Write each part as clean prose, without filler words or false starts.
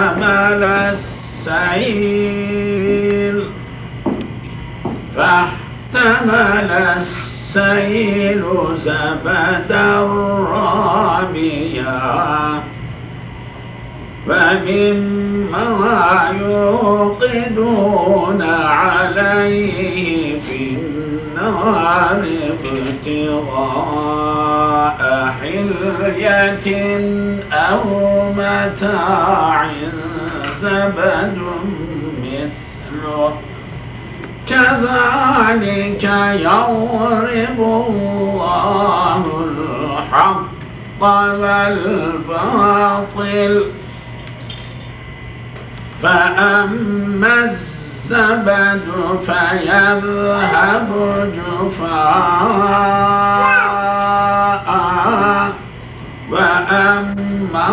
حمل السيل فاحتمل السيل زبدا رابيا فمما يوقدون عليه في النار ابتغاء حلية أو متاع زبد مثله كذلك يضرب الله الحق والباطل فأما الزبد فيذهب جفاء وأما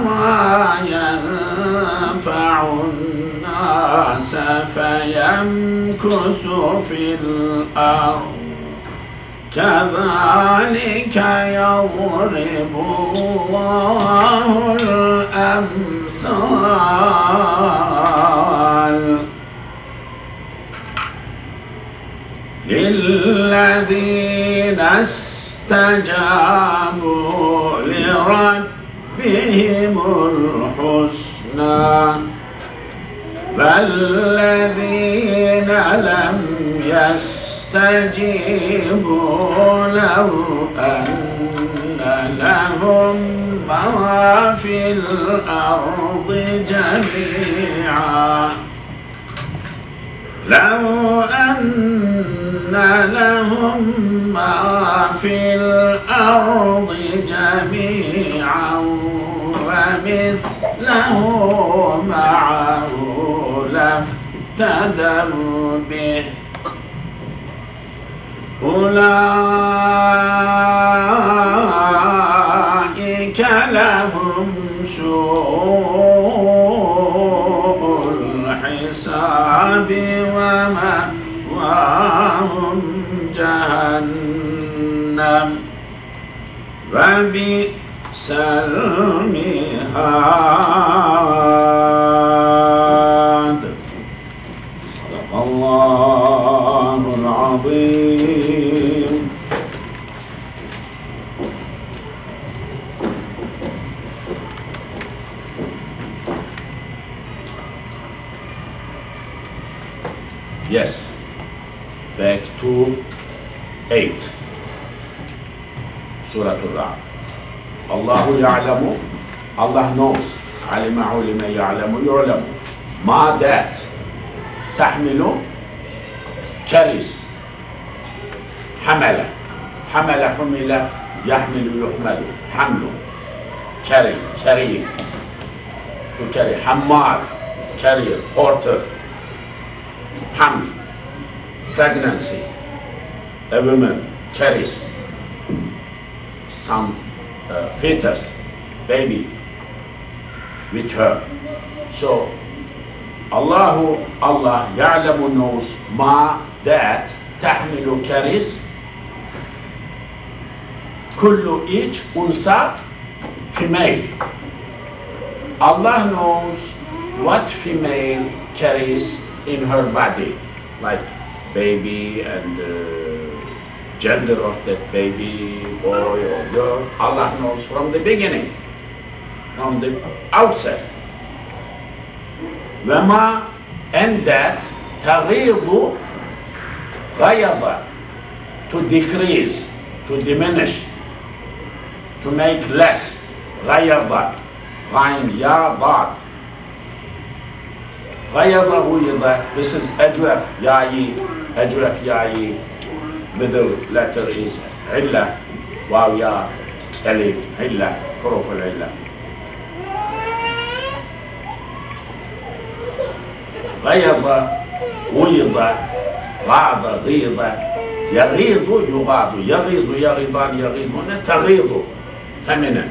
ما ينفع الناس فيمكث في الأرض كذلك يضرب الله الأمثال للذين استجابوا لربهم الحسنى والذين لم يستجيبوا له أن لهم ما في الأرض جميعا لو أن لهم ما في الأرض جميعا ومثله معه لافتدوا به أولئك لهم سوء الحساب ومأواهم جهنم وبئس المهاد صدق الله العظيم. Yes, back to 8, Surah ar-rad. Allahu ya'lamu, Allah knows, alima ulima ya'lamu yu'lamu, ma that, tahmilu, carries, hamala, hamala humila, yahmilu yuhmalu, hamlu, carry, carrying, to carry, hammar, carrier, porter, haml, pregnancy, a woman carries some fetus, baby, with her. So, Allah ya'lamu knows ma that tahmilu carries kullu each unsa female. Allah knows what female carries in her body, like baby and gender of that baby, boy or girl. Allah knows from the beginning, from the outset. Wama, and that taghidu ghayada, to decrease, to diminish, to make less. Ghayada, ghayn ya dad. Ghayada ghuyada, this is ajwaf yayi, ajwaf yayi. Middle letter is illa, waw ya, alif, illa, huruf al-illa. غيض غيض غاض غيض يغيض يغاض يغيض يغيضان يغيضون تغيض feminine.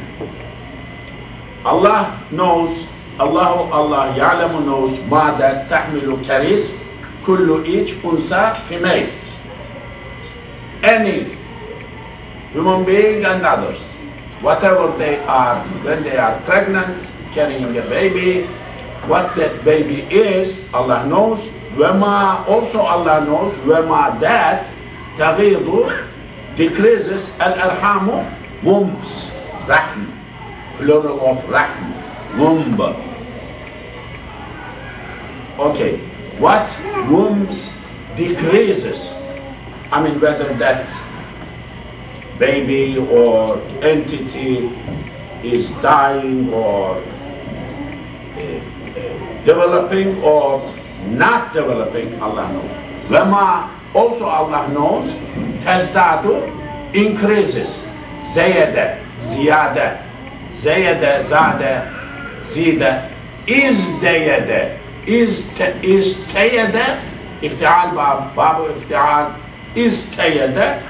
Allah knows, Allah يعلم knows ما that تحمل carries كل each unsa female, any human being and others, whatever they are, when they are pregnant, carrying a baby. What that baby is, Allah knows. وما, also Allah knows, وما that تغيض, decreases, الأرحام, wombs, رحم, plural of رحم, womb. Okay, what wombs decreases? I mean, whether that baby or entity is dying or developing or not developing, Allah knows. Wema, also Allah knows, tazdadu, increases, zayada, ziyada, zayada, zada, zida, izdayada, istayada, iftial, babu iftial, istayada,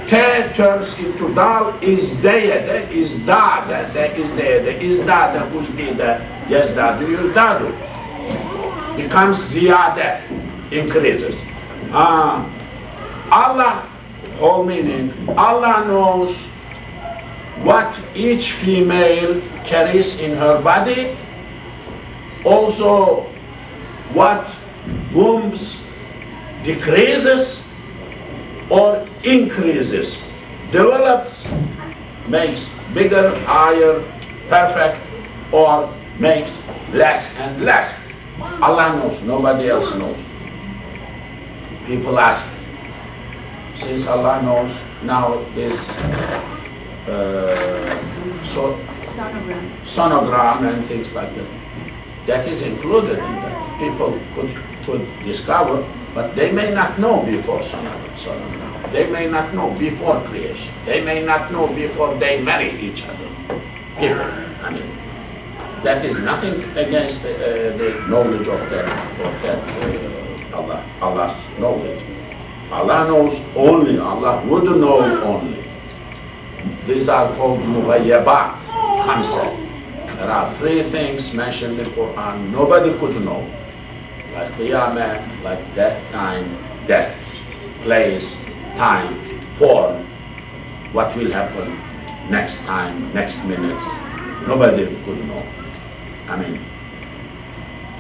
te turns into dal, izdayada, izdada, izdayada, izdada, uzdida, yazdadu, yuzdadu. Becomes ziyada, increases. Allah, whole meaning, Allah knows what each female carries in her body, also what wombs decreases or increases, develops, makes bigger, higher, perfect, or makes less and less. Allah knows, nobody else knows. People ask, since Allah knows, now this sonogram and things like that, that is included in that. People could discover, but they may not know before sonogram. They may not know before creation. They may not know before they marry each other. People, I mean. That is nothing against the knowledge of Allah's knowledge. Allah knows only, Allah would know only. These are called mughayyabat, khamsa. There are 3 things mentioned in the Quran nobody could know. Like qiyamah, like death time, death, place, time, form, what will happen next time, next minutes. Nobody could know. I mean,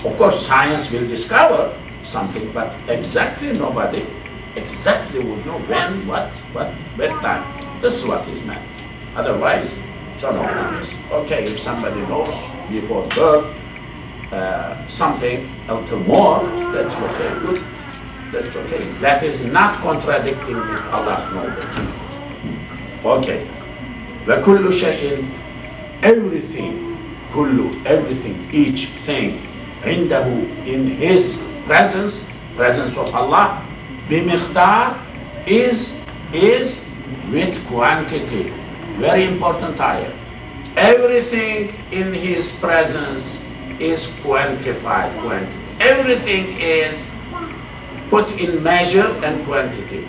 of course science will discover something, but exactly nobody exactly would know when, what time. This is what is meant. Otherwise, so no one is. Okay, if somebody knows before birth something a little more, that's okay, good. That's okay. That is not contradicting with Allah's knowledge. Okay. وَكُلُّ شَيْءٍ, everything, kullu, everything, each thing, indahu, in his presence of Allah, bimiqdar, is with quantity. Very important ayah. Everything in his presence is quantified, quantity. Everything is put in measure and quantity.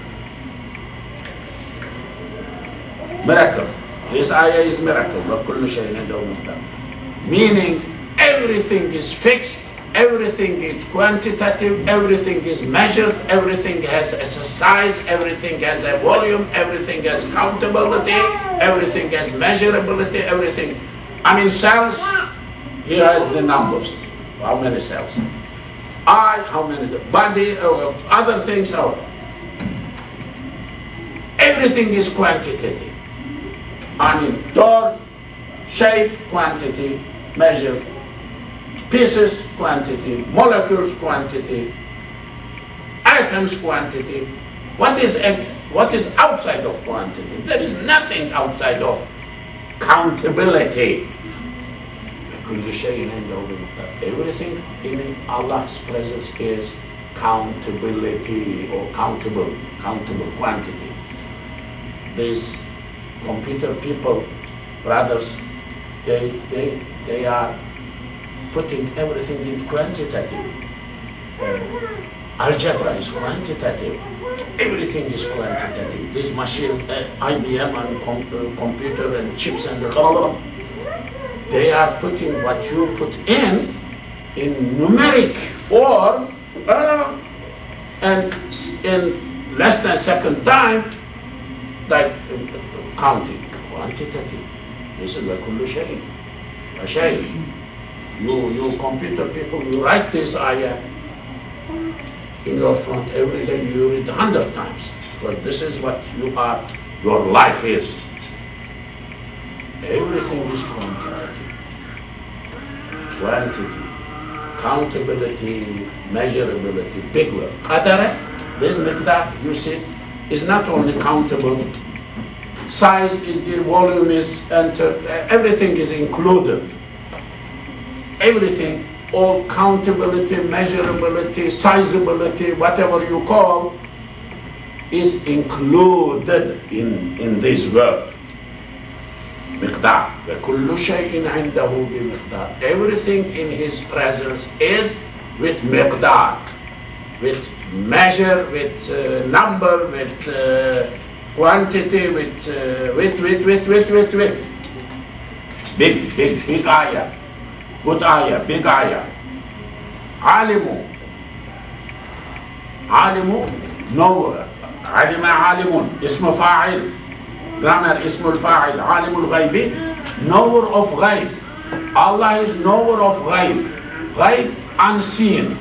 Miracle. This ayah is miracle. وَكُلُّ شَيْءٍ عِنْدَهُ مِقْدَارٌ. Meaning everything is fixed, everything is quantitative, everything is measured, everything has a size, everything has a volume, everything has countability, everything has measurability, everything. I mean cells, here has the numbers. How many cells? Eye, how many? Body, other things. Everything is quantitative. I mean door, shape, quantity, measure, pieces, quantity, molecules, quantity, atoms, quantity. What is outside of quantity? There is nothing outside of countability. Everything in Allah's presence is countability or countable quantity. These computer people, brothers, they are putting everything in quantitative. Algebra is quantitative. Everything is quantitative. This machine, IBM and computer and chips and all, they are putting what you put in numeric form, and in less than a second time, like counting, quantitative. This is وَكُلُّ شَيْءٍ. You computer people, you write this ayah in your front every day, you read 100 times. Because this is what you are, your life is. Everything is quantity, countability, measurability, big word. Qadara, this miqdar, you see, is not only countable. Size is the volume is entered, everything is included. Everything, all countability, measurability, sizability, whatever you call, is included in this word. Miqdar. وَكُلُّ شَيْءٍ عِنْدَهُ بِمِقْدَارٍ. Everything in his presence is with miqdar, with measure, with number, with quantity, with. Big ayah. Good ayah, big ayah. Alimu. Knower. Alima alimun. Ismu fa'il. Grammar ismul fa'il. Alimul ghaybi. Knower of ghayb. Allah is knower of ghayb. Ghayb unseen.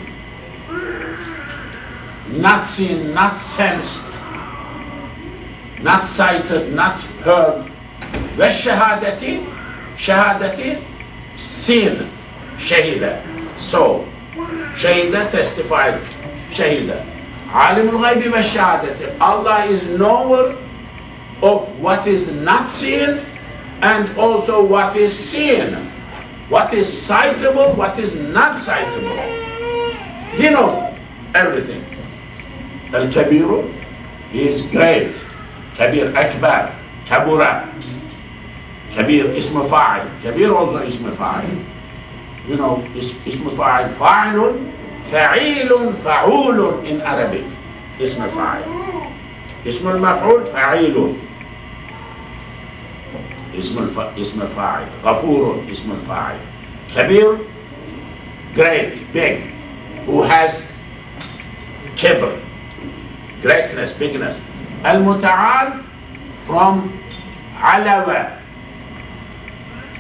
Not seen, not sensed. Not sighted, not heard. Shahadati seen. Shahida, so. Shahida testified. Shahida. Alimul ghaybi wa shahadati. Allah is knower of what is not seen and also what is seen. What is sightable, what is not sightable. He knows everything. Al-Kabiru, he is great. Kabir Akbar, Kabura. Kabir ismu fa'il. Kabir also ismu fa'il. You know, ismu fa'il. Fa'ilun, fa'ilun, fa'ulun in Arabic. Ismu fa'il. Ismu al-maf'ul, fa'ilun. Ismu fa'il. Ghafurun, ismu fa'il. Kabir, great, big. Who has kibr, greatness, bigness. Al-Muta'al from Alawa.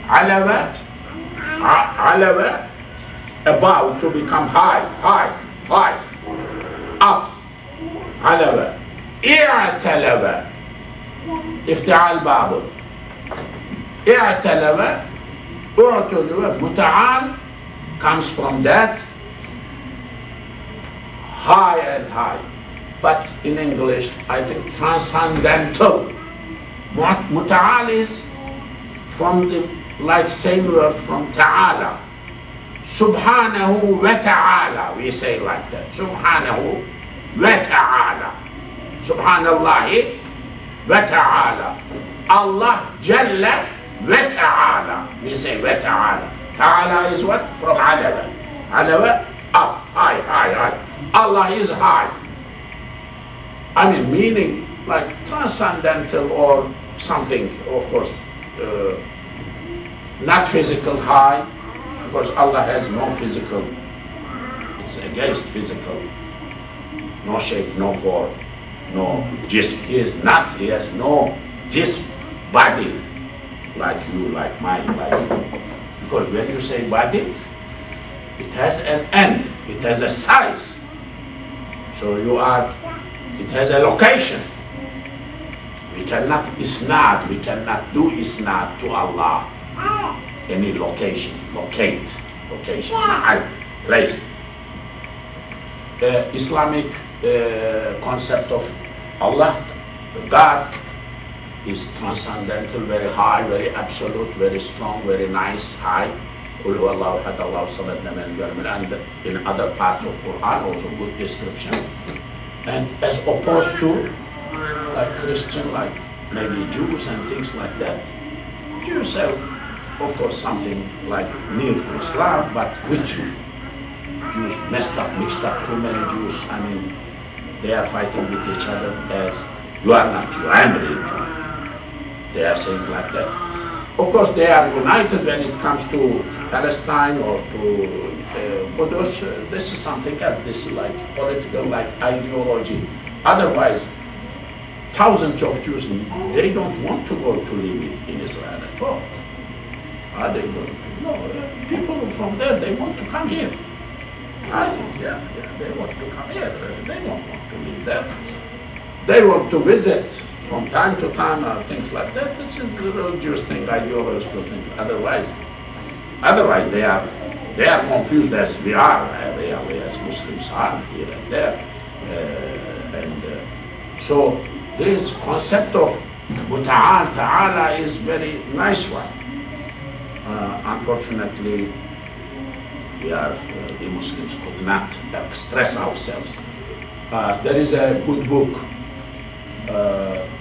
Alawa, about to become high, up. Alawa. I'talawa. Ifti'al Babul. I'talawa. Muta'al comes from that, high and high. But in English, I think transcendental. Muta'al is from the, like same word from ta'ala. Subhanahu wa ta'ala, we say like that. Subhanahu wa ta'ala. Subhanallahi wa ta'ala. Allah Jalla wa ta'ala. We say wa ta'ala. Ta'ala is what? From alawa. Alawa, up, high. Allah is high. I mean, meaning like transcendental or something, of course, not physical high, because Allah has no physical, it's against physical, no shape, no form, no jism. He has no jism, body, like you, like mine, like you. Because when you say body, it has an end, it has a size. So it has a location. We cannot isnad, we cannot do isnad to Allah. Any location, location, place. Islamic concept of Allah, God, is transcendental, very high, very absolute, very strong, very nice, high. And in other parts of Quran also good description. And as opposed to like Christian, like maybe Jews and things like that. Jews have, of course, something like near to Islam, but which Jews mixed up, too many Jews. I mean, they are fighting with each other as you are not Jew, I am really Jew. They are saying like that. Of course, they are united when it comes to Palestine or to Qudus. This is something else. This is like political, like ideology. Otherwise, thousands of Jews, they don't want to go to live in Israel at all. Are they going to? No, people from there, they want to come here. I think, yeah, they want to come here. They don't want to live there. They want to visit from time to time or things like that. This is the religious thing, ideological thing. Otherwise they are confused as we are, really, as Muslims are here and there. So this concept of Ta'ala is very nice one. Unfortunately, we Muslims could not express ourselves. There is a good book,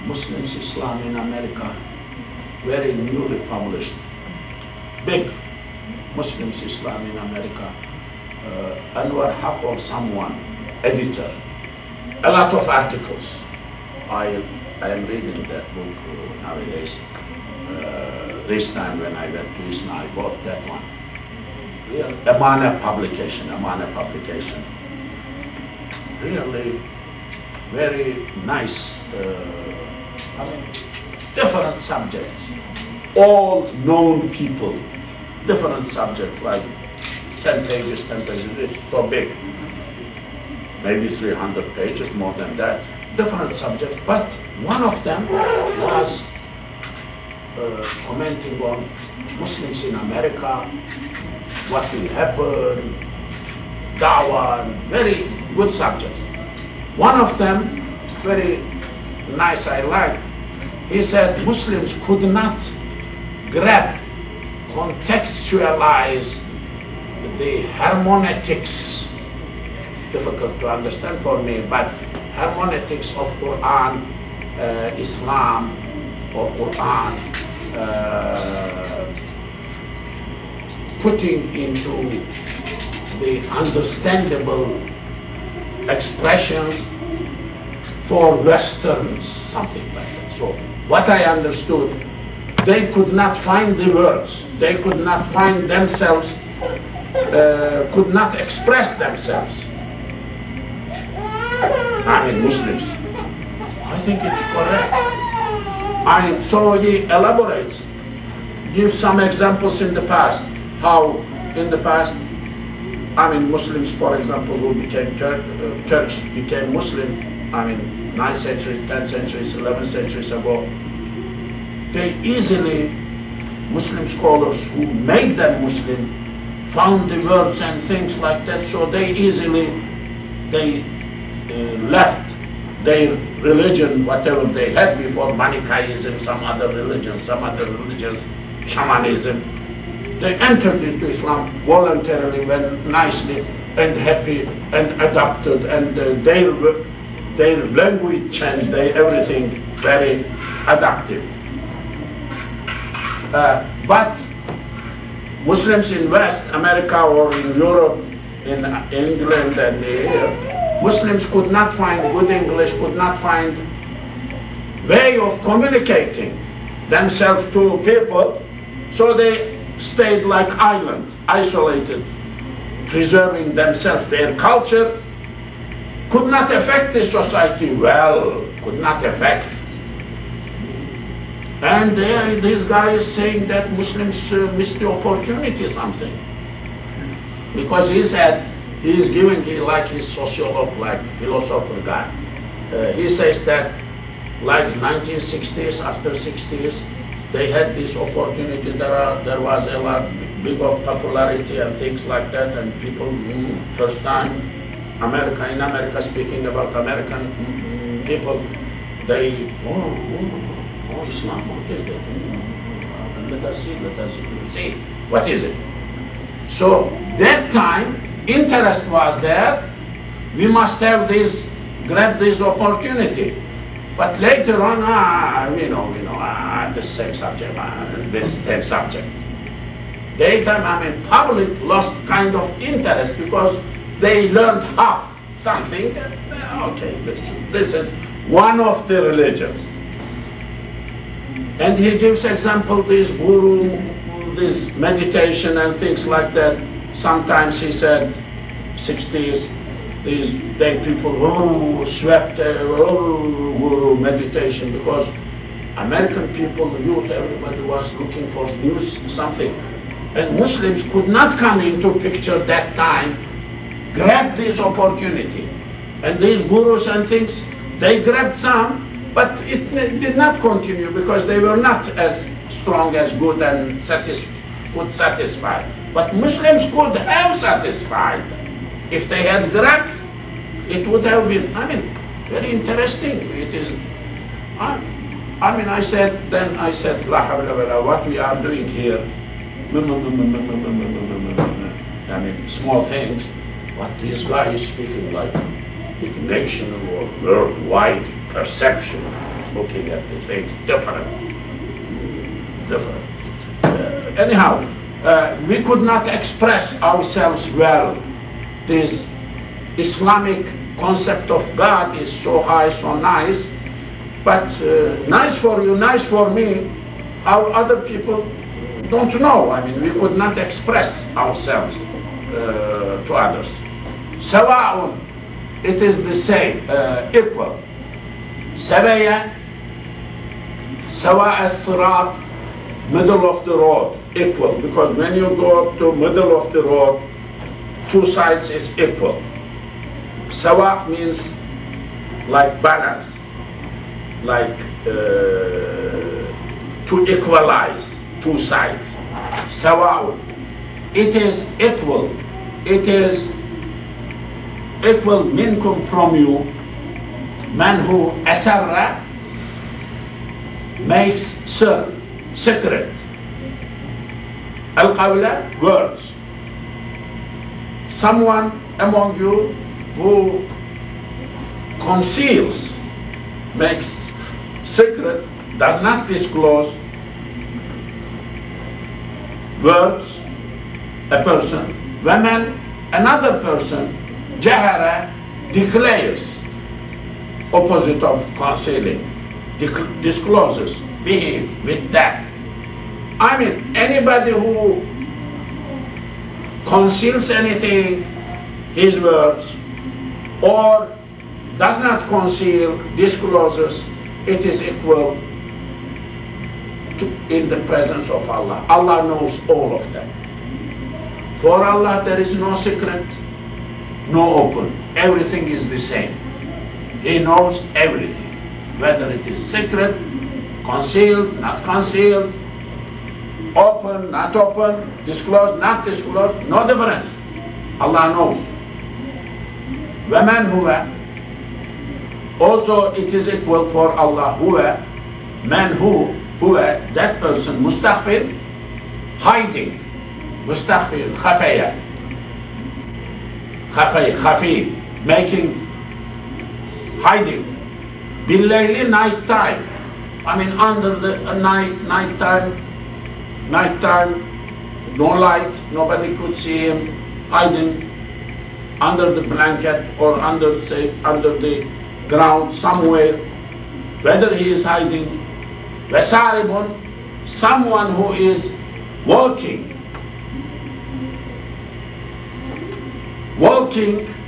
Muslims Islam in America, very newly published, big Muslims Islam in America, Anwar Haq or someone, editor, a lot of articles. I am reading that book nowadays. This time when I went to Islam, I bought that one. Amana publication. Really very nice, different subjects, all known people, different subjects, like 10 pages, it's so big, maybe 300 pages, more than that, different subjects, but one of them was commenting on Muslims in America, what will happen, da'wah, very good subject. One of them, very nice, I like, he said Muslims could not grab, contextualize the hermeneutics, difficult to understand for me, but hermeneutics of Quran, Islam, or Quran, putting into the understandable expressions for Westerns, something like that. So what I understood, they could not find the words, they could not find themselves, could not express themselves. I mean, Muslims. I think it's correct. So he elaborates, gives some examples in the past, how in the past, Muslims, for example, who became Turks became Muslim, 9th century, 10th centuries, 11th centuries ago. They easily, Muslim scholars who made them Muslim, found the words and things like that, so they easily, left their religion, whatever they had before, Manichaeism, some other religions, shamanism. They entered into Islam voluntarily, when nicely and happy and adopted, and their language changed, everything very adaptive. But Muslims in West America or in Europe, in England and here, Muslims could not find good English, could not find way of communicating themselves to people, so they stayed like island, isolated, preserving themselves. Their culture could not affect the society well, could not affect. And this guy is saying that Muslims missed the opportunity, something. Because he said, he is giving, like his sociologist, like philosopher guy. He says that like 1960s, after 60s, they had this opportunity, there was a lot big of popularity and things like that, and people, first time, in America, speaking about American people, they, Islam, what is that? Let us see, what is it? So, that time, interest was there, we must have this, grab this opportunity. But later on, the same subject, this same subject. Daytime, public lost kind of interest because they learned half something. Okay, this is one of the religions. And he gives example, this guru, this meditation and things like that. Sometimes he said, 60s, these day people swept guru meditation, because American people, the youth, everybody was looking for news, something. And Muslims could not come into picture that time, grab this opportunity. And these gurus and things, they grabbed some, but it did not continue because they were not as strong as good and could satisfy. But Muslims could have satisfied. If they had grabbed, it would have been, very interesting. It is, I said, La hawla wa la, what we are doing here, small things, what this guy is speaking like, big national or worldwide perception, looking at the things different. Anyhow, we could not express ourselves well. This Islamic concept of God is so high, so nice, but nice for you, nice for me, our other people don't know. We could not express ourselves to others. Sawa'un, it is the same, equal. Sawaya, sawa as-sirat, middle of the road, equal. Because when you go to middle of the road, two sides is equal. Sawa means like balance, like to equalize two sides. Sawa'un, it is equal. It is equal minkum from you, man who asarra makes sir, secret. Al-qawla, words. Someone among you who conceals, makes secret, does not disclose words, a person, woman, another person, jahara, declares, opposite of concealing, discloses, behave with that. Anybody who conceals anything, his words, or does not conceal, discloses, it is equal to, in the presence of Allah. Allah knows all of them. For Allah there is no secret, no open. Everything is the same. He knows everything, whether it is secret, concealed, not concealed, open, not open, disclosed, not disclosed, no difference. Allah knows. وَمَنْ هُوَ, also it is equal for Allah. Huwa, man who, huwa, that person, mustakhfir, hiding, mustakhfir, khafaya, khafi, making, hiding, billayli, night time. Under the night time, no light, nobody could see him, hiding under the blanket or under the ground somewhere, whether he is hiding. Wasaribun, someone who is walking,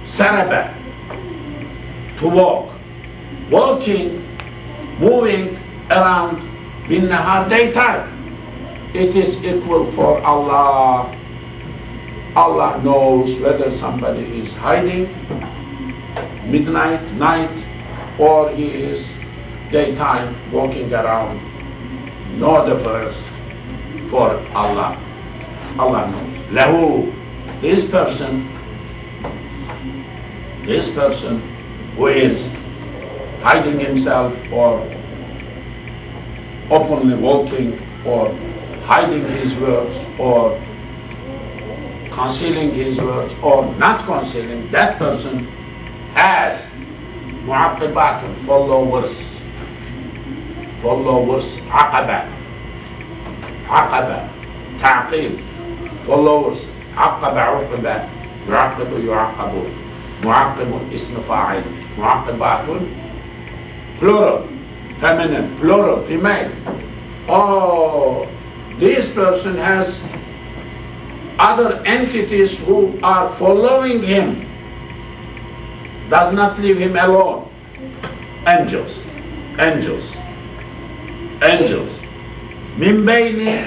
saraba, to walk, walking, moving around bin nahar, daytime. It is equal for Allah. Allah knows whether somebody is hiding, midnight, night, or he is daytime walking around. No difference for Allah. Allah knows. Lahu, this person who is hiding himself or openly walking or hiding his words or concealing his words or not concealing, that person has mu'aqibatun, followers, aqaba, ta'qib, followers, aqaba, uqiba, yu'aqibu, yu'aqabu, mu'aqibun, ism fa'il, mu'aqibatun, plural, feminine, plural, female. Oh, this person has other entities who are following him, does not leave him alone. Angels. Min bayni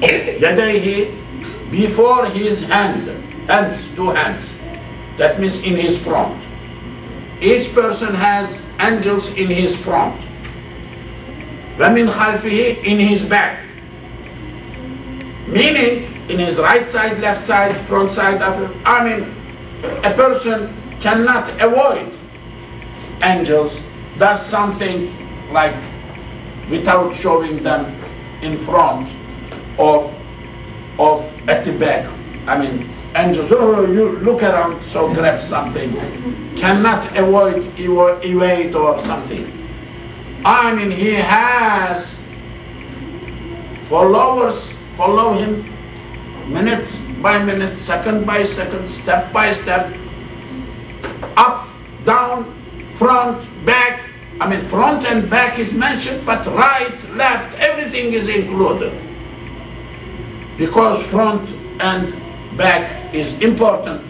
يديه before his hands, two hands. That means in his front. Each person has angels in his front. وَمِنْ خَلْفِهِ, in his back. Meaning, in his right side, left side, front side, I mean, a person cannot avoid angels, does something like without showing them in front of at the back. I mean, angels, oh, you look around, so grab something. Cannot avoid, evade or something. I mean, he has followers, follow him minute by minute, second by second, step by step, up, down, front, back. I mean, front and back is mentioned, but right, left, everything is included. Because front and back is important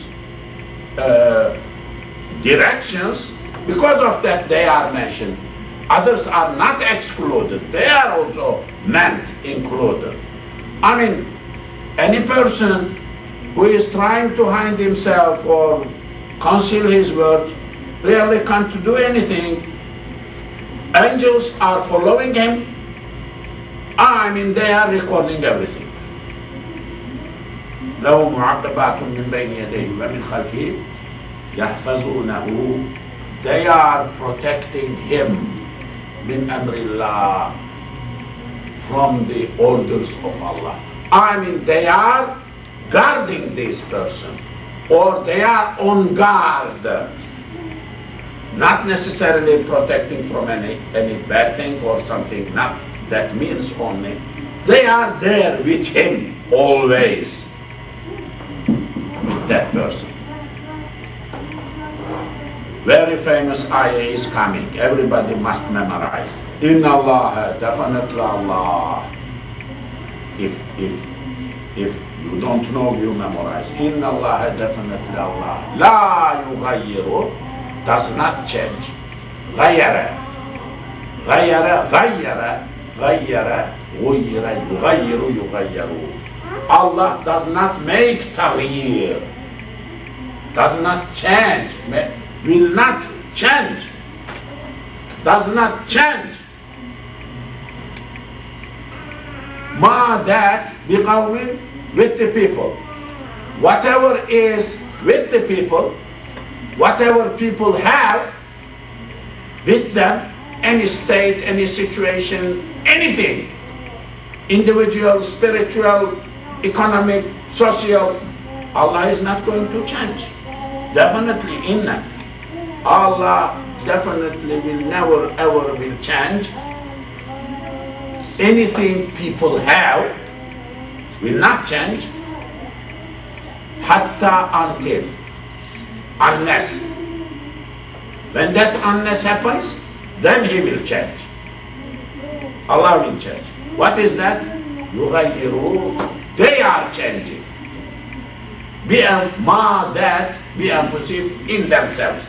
directions, because of that they are mentioned. Others are not excluded, they are also meant included. I mean, any person who is trying to hide himself or conceal his words really can't do anything. Angels are following him. I mean, they are recording everything. له معقبات من بين يديه ومن خلفه يحفظونه. They are protecting him من أمر الله, from the orders of Allah. I mean, they are guarding this person, or they are on guard. Not necessarily protecting from any bad thing or something, not that means only. They are there with him always, with that person. Very famous ayah is coming, everybody must memorize. Inna Allah, definitely Allah. If you don't know, you memorize. Inna Allah, definitely Allah. La yughayyiru, does not change. Ghayyara, ghayyara, ghayyara, ghayyara, ghayyara, yughayyiru, yughayyiru. Allah does not make taghyir, does not change, will not change, does not change. Ma, that biqawmin, with the people. Whatever is with the people, whatever people have with them, any state, any situation, anything, individual, spiritual, economic, social, Allah is not going to change. Definitely inna. Allah definitely will never ever will change. Anything people have will not change, hatta, until, unless. When that unless happens, then he will change. Allah will change. What is that? Yughayyiru. They are changing. Ma, that, in themselves.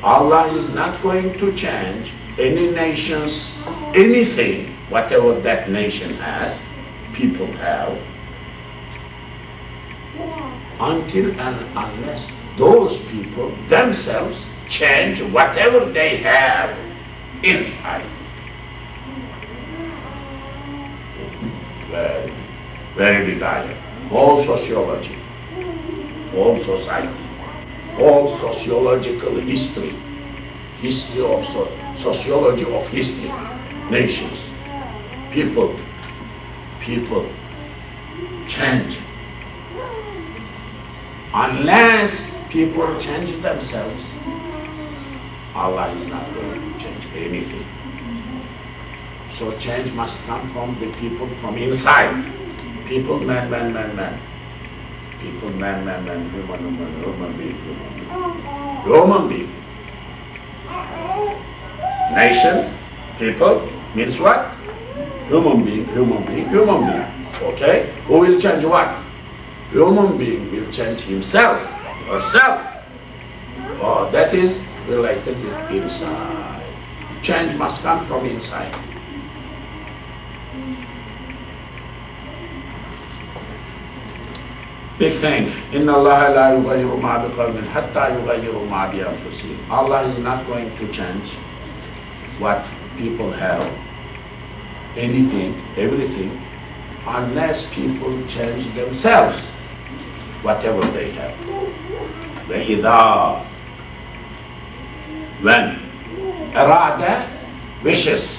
Allah is not going to change any nation's anything, whatever that nation has, people have, until and unless those people themselves change whatever they have inside. Very, very big idea. Whole sociology, whole society, whole sociological history, history of sociology of history, nations, people change. Unless people change themselves, Allah is not going to change anything. So change must come from the people from inside. People, man. People, man, human being. Nation, people, means what? Human being. Okay? Who will change what? Human being will change himself, herself. Oh, that is related with inside. Change must come from inside. Big thing. Inna Allah la yughayyiru ma biqawmin hatta yughayyiru ma bi anfusihim. Allah is not going to change what people have, anything, everything, unless people change themselves, whatever they have. وَإِذَا, when ar-rad, wishes,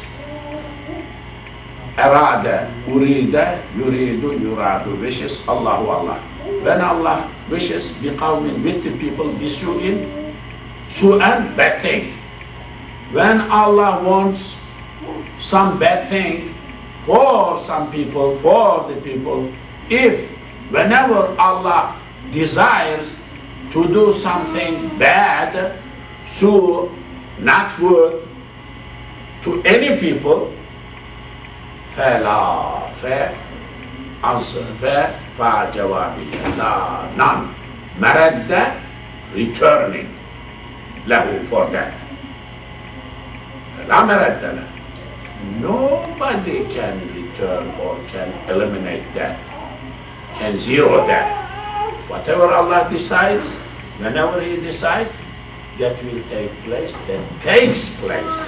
ar-rad, urida, yuridu, yuradu, wishes, Allahu Allah. When Allah wishes biqawmin, with the people, bisu'in, su'an, bad thing. When Allah wants some bad thing for some people, for the people, if whenever Allah desires to do something bad, so not good to any people, فَلَا, fa, answer, fa jawabiya, la, none, maradda, returning, lahu, for that. La maradda la. Nobody can return or can eliminate that, can zero that. Whatever Allah decides, whenever He decides, that will take place, that takes place.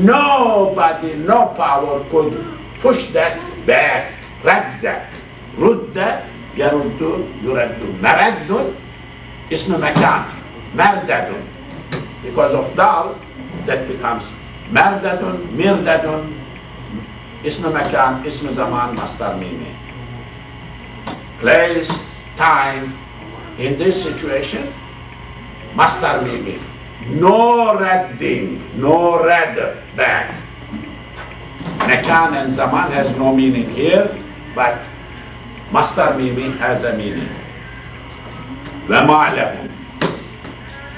Nobody, no power could push that back, radda, rudda, yaruddu, yuraddu. Maraddun, ism makan, mardadun. Because of dal, that becomes mardadun, mirdadun, ism makan, ism zaman, mastar mimi. Place, time, in this situation, mastar mimi. No radding, no radder back. Makan and zaman has no meaning here, but mastar mimi has a meaning. وَمَا لَهُمْ,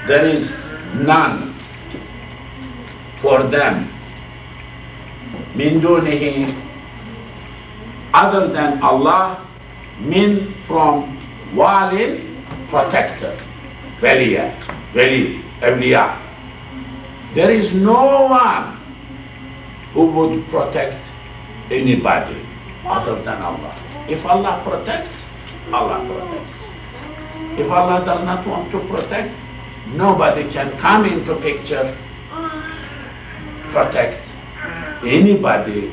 there is none for them, min dunihi, other than Allah, min from walin, protector, waliya, wali, awliya. There is no one who would protect anybody other than Allah. If Allah protects, Allah protects. If Allah does not want to protect, nobody can come into picture, protect anybody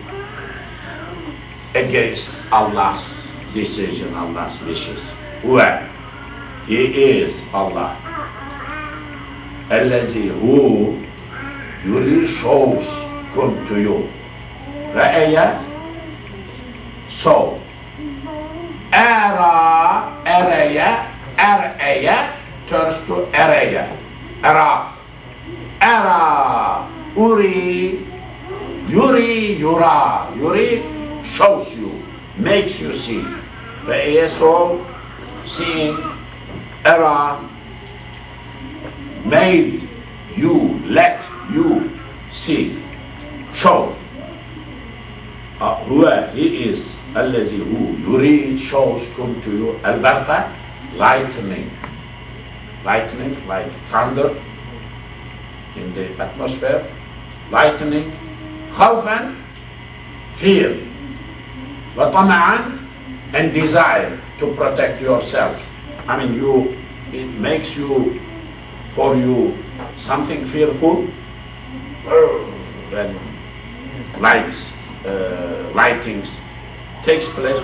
against Allah's decision, Allah's wishes. Where He is Allah. Allazi, who yuri, shows from to you. Ra'aya, so. Ara, araya, araya turns to araya. Ara, ara, uri, yuri, yura. Yuri shows you, makes you see. Ra'aya, so, seeing. Ara, made you, let you see, show. Huwa, He is, allazi, who, yuri, shows, come to you, al-barqa, lightning. Lightning, like thunder in the atmosphere. Lightning, khawfan, fear. Wa tama'an, and desire to protect yourself. I mean, it makes you, for you, something fearful. When lightings takes place,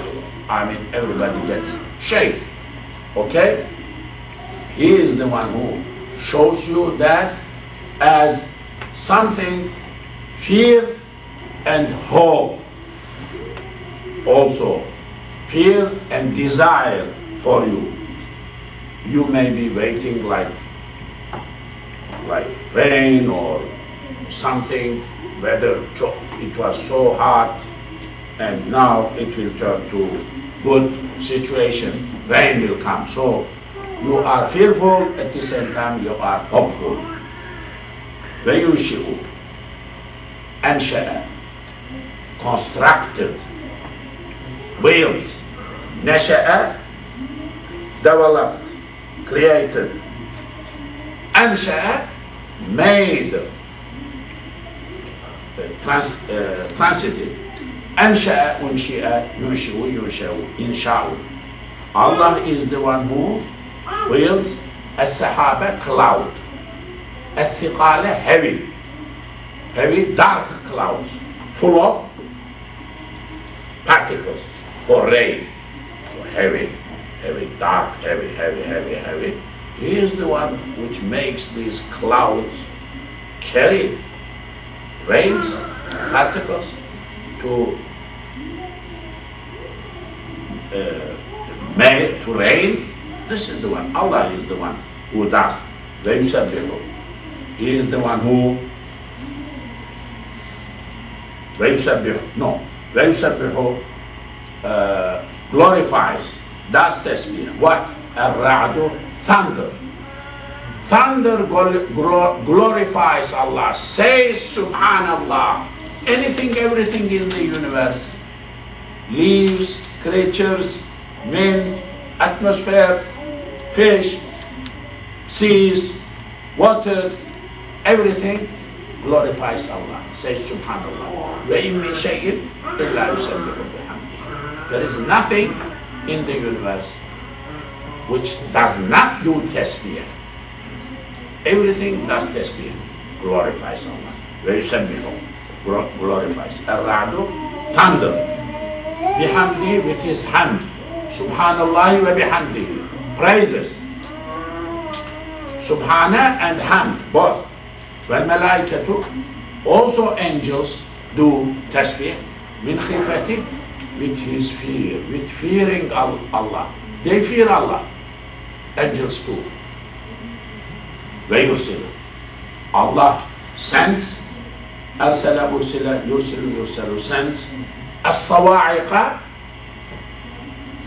I mean, everybody gets shake. Okay? He is the one who shows you that as something, fear and hope. Also, fear and desire for you. You may be waiting like rain or something, whether it was so hot and now it will turn to good situation, rain will come. So you are fearful, at the same time you are hopeful. وَيُنْشِئُ, أَنْشَأَ, constructed, builds, نَشَأَ, developed, created, أَنْشَأَ, made, transitive, أنشأ, أنشئ, ينشئ, ينشأ, إنشاء. Allah is the one who wills as-sahaba, cloud, as-siqala, heavy, dark clouds, full of particles for rain. So heavy, dark, heavy. He is the one which makes these clouds carry rains, particles to rain. This is the one. Allah is the one who does. He is the one who glorifies, does tasbih. What? Ar-rad, thunder. Thunder glorifies Allah, says Subhanallah. Anything, everything in the universe, leaves, creatures, wind, atmosphere, fish, seas, water, everything glorifies Allah, says Subhanallah. وَإِن مِّن شَيْءٍ إِلَّا يُسَبِّحُ بِحَمْدِهِ. There is nothing in the universe which does not do tasbih. Everything does tasbih, glorifies Allah. وَيُسَبِّحُ, glorifies. Ar-rad, thunder. Bihamdihi, with his hand. Subhanallah wa bihamdihi, praises. Subhana and hamd, both. وَالْمَلَائِكَةُ, also angels do tasbih. Min khifati, with his fear, with fearing Allah. They fear Allah. Angels too. وَيُرْسِلُ, Allah sends. أَرْسَلَ أُرْسِلَ يُرْسِلُ sends. الصَّوَاعِقَ,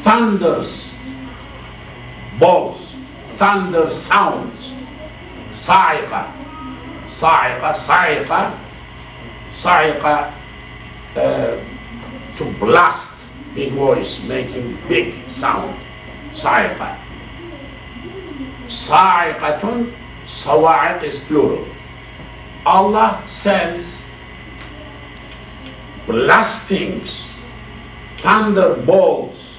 thunders, balls, thunder sounds. Sa'iqa, to blast, big voice, making big sound. Sa'iqa. Sa'iqatun, sawa'iq is plural. Allah sends blastings, thunderbolts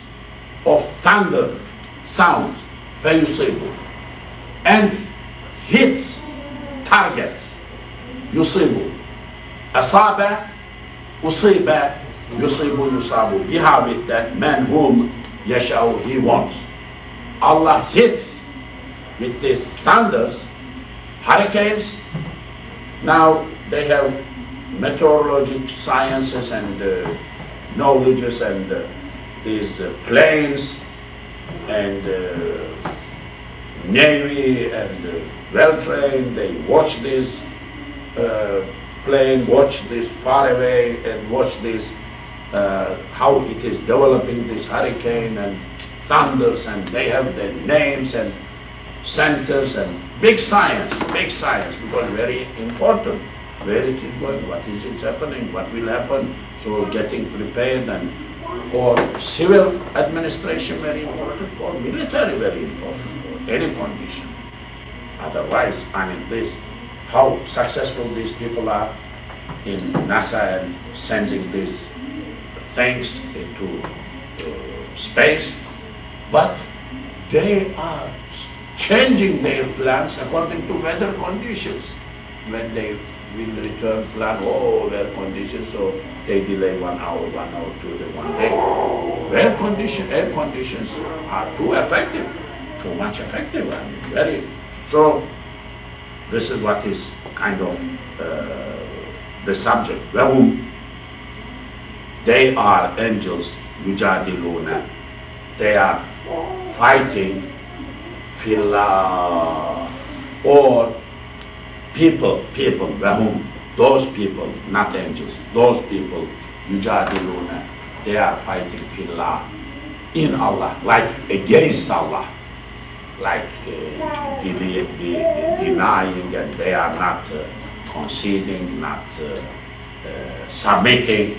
of thunder sounds, فَيُصِيبُ, and hits, targets. يُصِيبُ, أَصَابَ, أُصِيبَ, يُصِيبُ, يُصَابُ. We have it that man whom يَشَاءُ, he wants. Allah hits with these thunders, hurricanes. Now they have meteorological sciences and knowledges and these planes and navy and well-trained. They watch this plane, watch this far away, and watch this how it is developing, this hurricane and thunders, and they have their names and centers and big science, because very important where it is going, what is it happening, what will happen. So getting prepared, and for civil administration very important, for military very important, for any condition. Otherwise, I mean this, how successful these people are in NASA and sending these things into space, but they are changing their plans according to weather conditions. When they will return plan, weather conditions, so they delay 1 hour, 2 days, 1 day. Air conditions are too effective, too much effective. I mean, very. So this is what is kind of the subject. They are angels, yujadiluna. They are fighting fillah, or people, wahum, those people, not angels, those people, yujadiluna, they are fighting fillah, in Allah, like against Allah, like denying, and they are not conceding, not submitting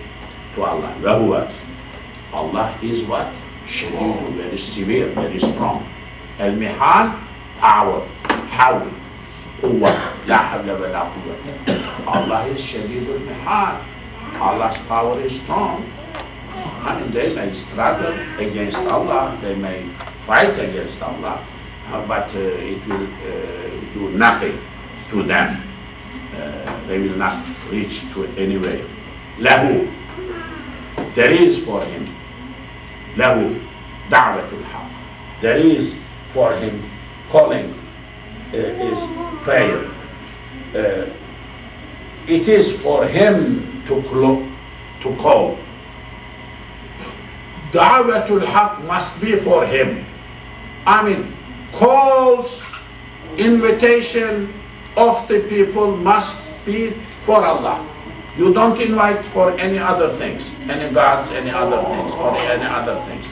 to Allah. Wahuwa, Allah is what? Shadid, very severe, very strong. Al-Mihan, power, hawl, quwwah, la hawla wa la quwwata. Allah is Shadid al-Mihan. Allah's power is strong. I mean, they may struggle against Allah, they may fight against Allah, but it will do nothing to them. They will not reach to anywhere. Lahu, there is for him, lahu da'watul haq. There is for him calling, is prayer. It is for him to call. Da'watul haq must be for him. I mean, calls, invitation of the people must be for Allah. You don't invite for any other things, any gods, any other things, or any other things.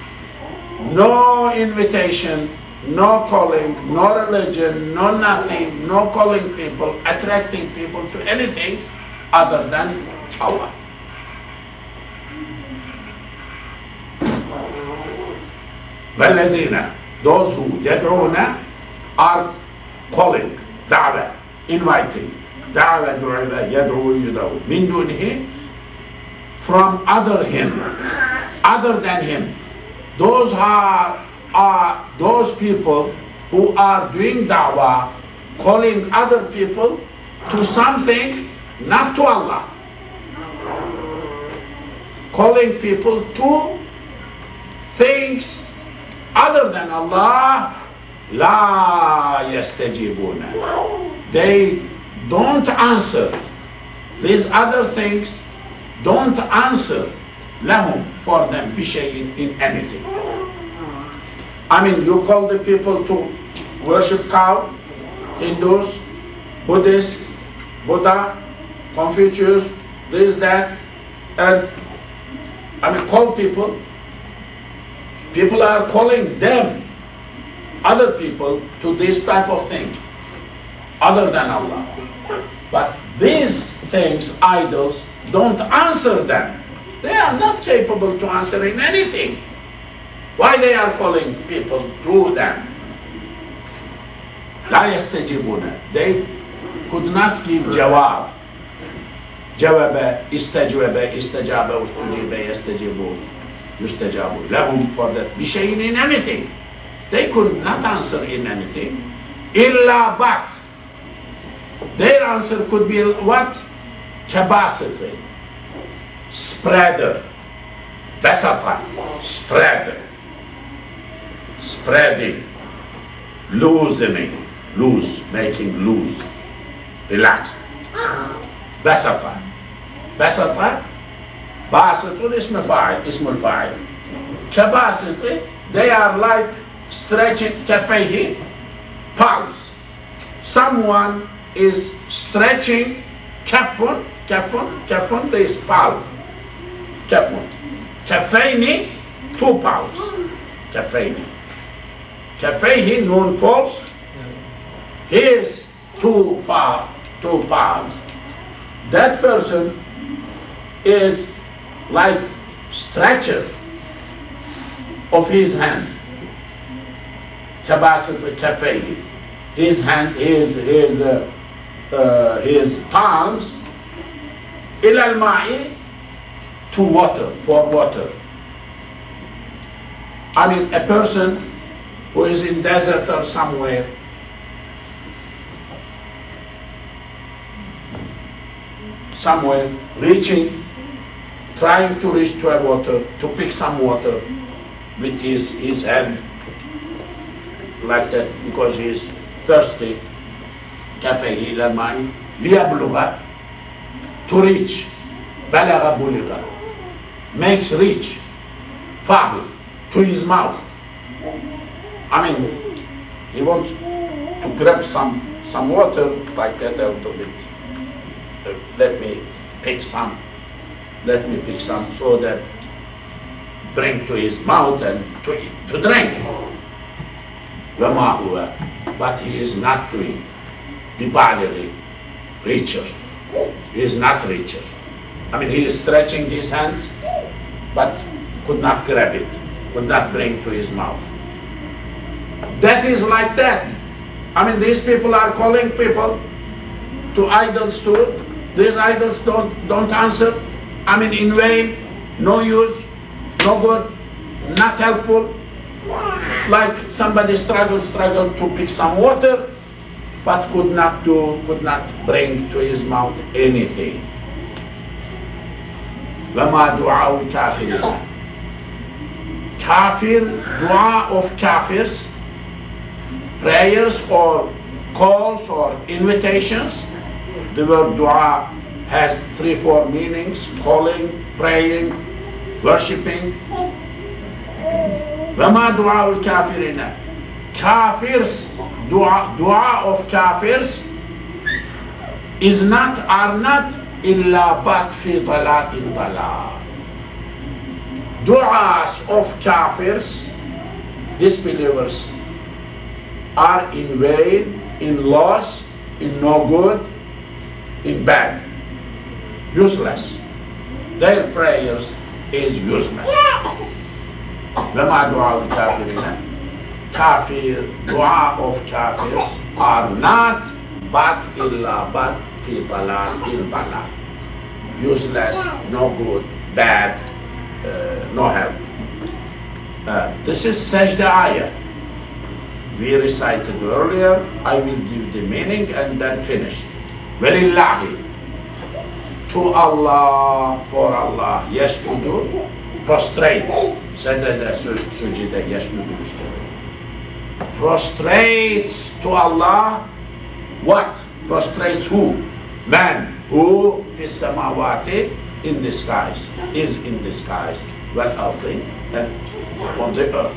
No invitation, no calling, no religion, no nothing, no calling people, attracting people to anything other than Allah. وَالَّذِينَ, those who يَدْعُونَ are calling, da'wah, inviting, da'wah, du'wah, yad'u, yud'u, min dunihi, from other than him. Those are those people who are doing da'wah, calling other people to something, not to Allah. Calling people to things other than Allah, la yastajibuna. They don't answer. These other things don't answer lahum, for them, bishay'in, in anything. I mean, you call the people to worship cow, Hindus, Buddhists, Buddha, Confucius, this, that, and I mean, call people. People are calling them, other people, to this type of thing, other than Allah. But these things, idols, don't answer them. They are not capable to answering anything. Why they are calling people to them? La yastajibuna. They could not give jawab. Jawaba, istajwaba, istajaba, ustujiba, yastajibu, yustajabu. Lahum, for that, bishayin, in anything. They could not answer in anything. Illa, but. Their answer could be what? Capacity. Spreader. Basata. Spreader. Spreading. Loosening. Loose. Making loose. Relax. Basata. Basata. Basatun ism fa'il. Ismul fa'il. Capacity. They are like stretching kafayhi. Palms. Someone is stretching kafun, this palm, kafun. Kafayni, 2 palms. Kafayni. Kafayhi, noon false. His 2 palms. That person is like stretcher of his hand. Kabasat kafayhi. His hand, his palms, ila al-ma'i, to water, for water. I mean, a person who is in desert or somewhere, reaching, trying to reach to a water, to pick some water with his hand, like that, because he is thirsty. كفيه إلى الماء ليبلغ, to reach. بلغ بلغ, makes reach. فاه, to his mouth. I mean, he wants to grab some water like that a little bit. Let me pick some so that bring to his mouth and to drink. وما هو, but he is not doing ببالغ, reacher. He is not reacher. I mean, he is stretching his hands, but could not grab it, could not bring to his mouth. That is like that. I mean, these people are calling people to idols too. These idols don't answer. I mean, in vain, no use, no good, not helpful. Like somebody struggled to pick some water, but could not bring to his mouth anything. وَمَا دُعَاءُ الْكَافِرِينَ. Kafir, dua of kafirs, prayers or calls or invitations. The word dua has 3-4 meanings: calling, praying, worshipping. وَمَا دُعَاءُ الْكَافِرِينَ. Kafirs, dua of kafirs are not illa but fi dalatin dalal. Du'as of kafirs, disbelievers, are in vain, in loss, in no good, in bad, useless. Their prayers is useless. وَمَا دُعَاءُ الْكَافِرِينَ. Kafir, dua of kafirs are not but illa but fi dalal in dalal. Useless, no good, bad, no help. This is Sajda ayah. We recited earlier. I will give the meaning and then finish. Walillahi. To Allah, for Allah, yasjudu, prostrates. Sajda sujida yasjudu. Prostrates to Allah. What? Prostrates who? Man who fi samawati, in the skies, is in the skies, wal ardi, and on the earth.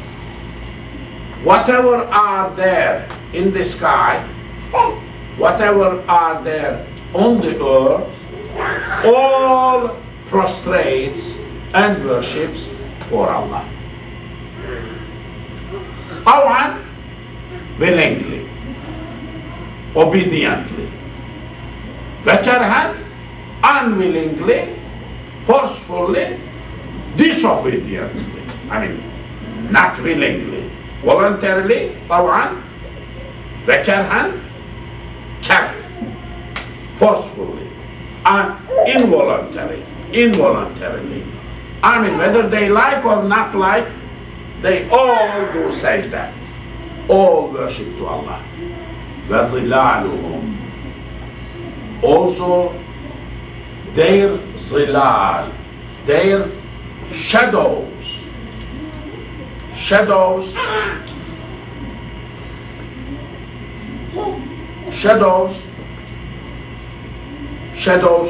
Whatever are there in the sky, whatever are there on the earth, all prostrates and worships for Allah. Awan, willingly, obediently. Vekarhan, unwillingly, forcefully, disobediently. I mean, not willingly. Voluntarily, طبعا. Vekarhan, forcefully. And involuntarily. I mean, whether they like or not like, they all do sajda. All worship to Allah. وَظِلَالُهُمْ. Also, their zilal, their shadows, shadows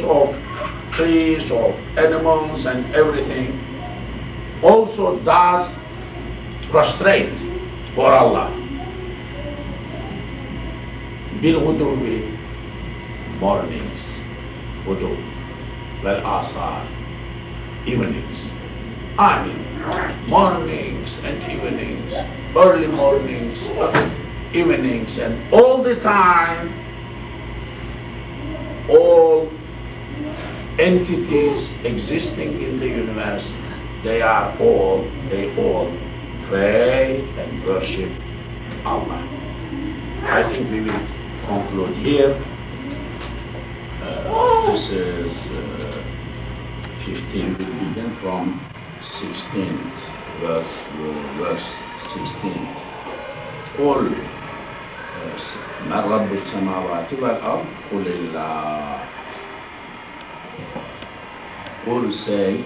of trees, of animals and everything, also does prostrate for Allah. Bil-Ghuduwi, mornings, Ghudu, wal-Asar, evenings. I mean, mornings and evenings, early mornings, evenings, and all the time, all entities existing in the universe, they all pray and worship Allah. I think we will conclude here. This is 15. We begin from 16th verse 16th. قل من رب السماوات والأرض قل الله. قل say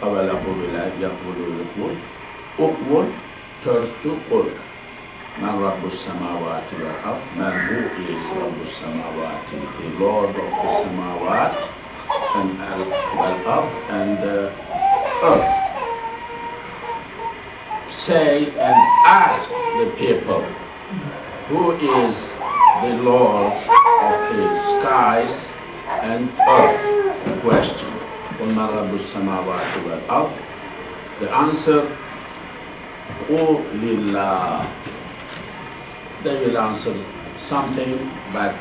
قبل قبل يقول أقول turns to قل من رب السماوات والأرض. Man, who is رب السماوات, the Lord of the Samawat and al-Ard and the earth. Say and ask the people, who is the Lord of the skies and earth? Question. قل من رب السماوات والأرض. The answer, قل لله. They will answer something, but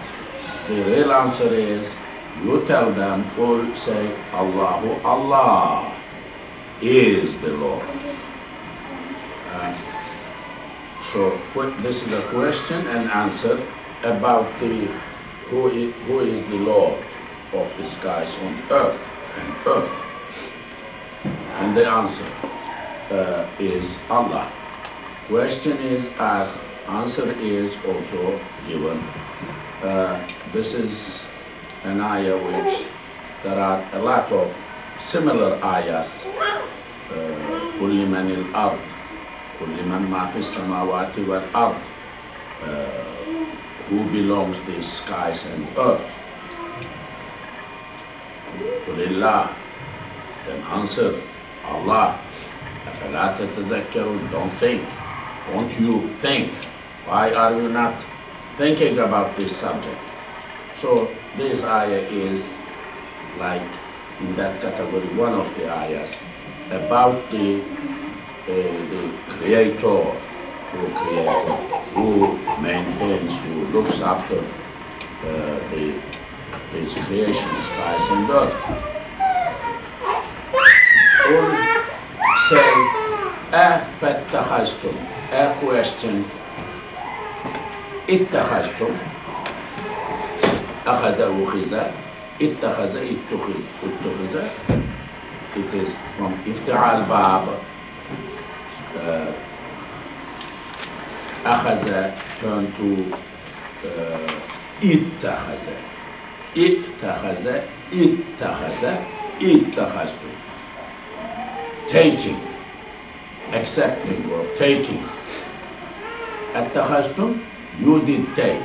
the real answer is, you tell them, or say, Allahu, Allah is the Lord. So this is a question and answer about who is the Lord of the skies on earth and earth. And the answer is Allah. Question is asked, answer is also given. This is an ayah which there are a lot of similar ayahs. قل لمن الأرض قل لمن ما في السماوات والأرض, who belongs to the skies and earth. قل الله, then answer Allah. أفلا تتذكرون, don't think. Won't you think? Why are you not thinking about this subject? So this ayah is like in that category, one of the ayahs about the creator, who maintains, who looks after his creation, skies and earth. Say, فاتخذتم, a question, اتخذتم, أخذ أخذ, اتخذ اتخذ, it is from افتعال باب, أخذ turn to اتخذ, اتخذ, اتخذ, اتخذتم, taking, accepting or taking. اتخذتم, you did take.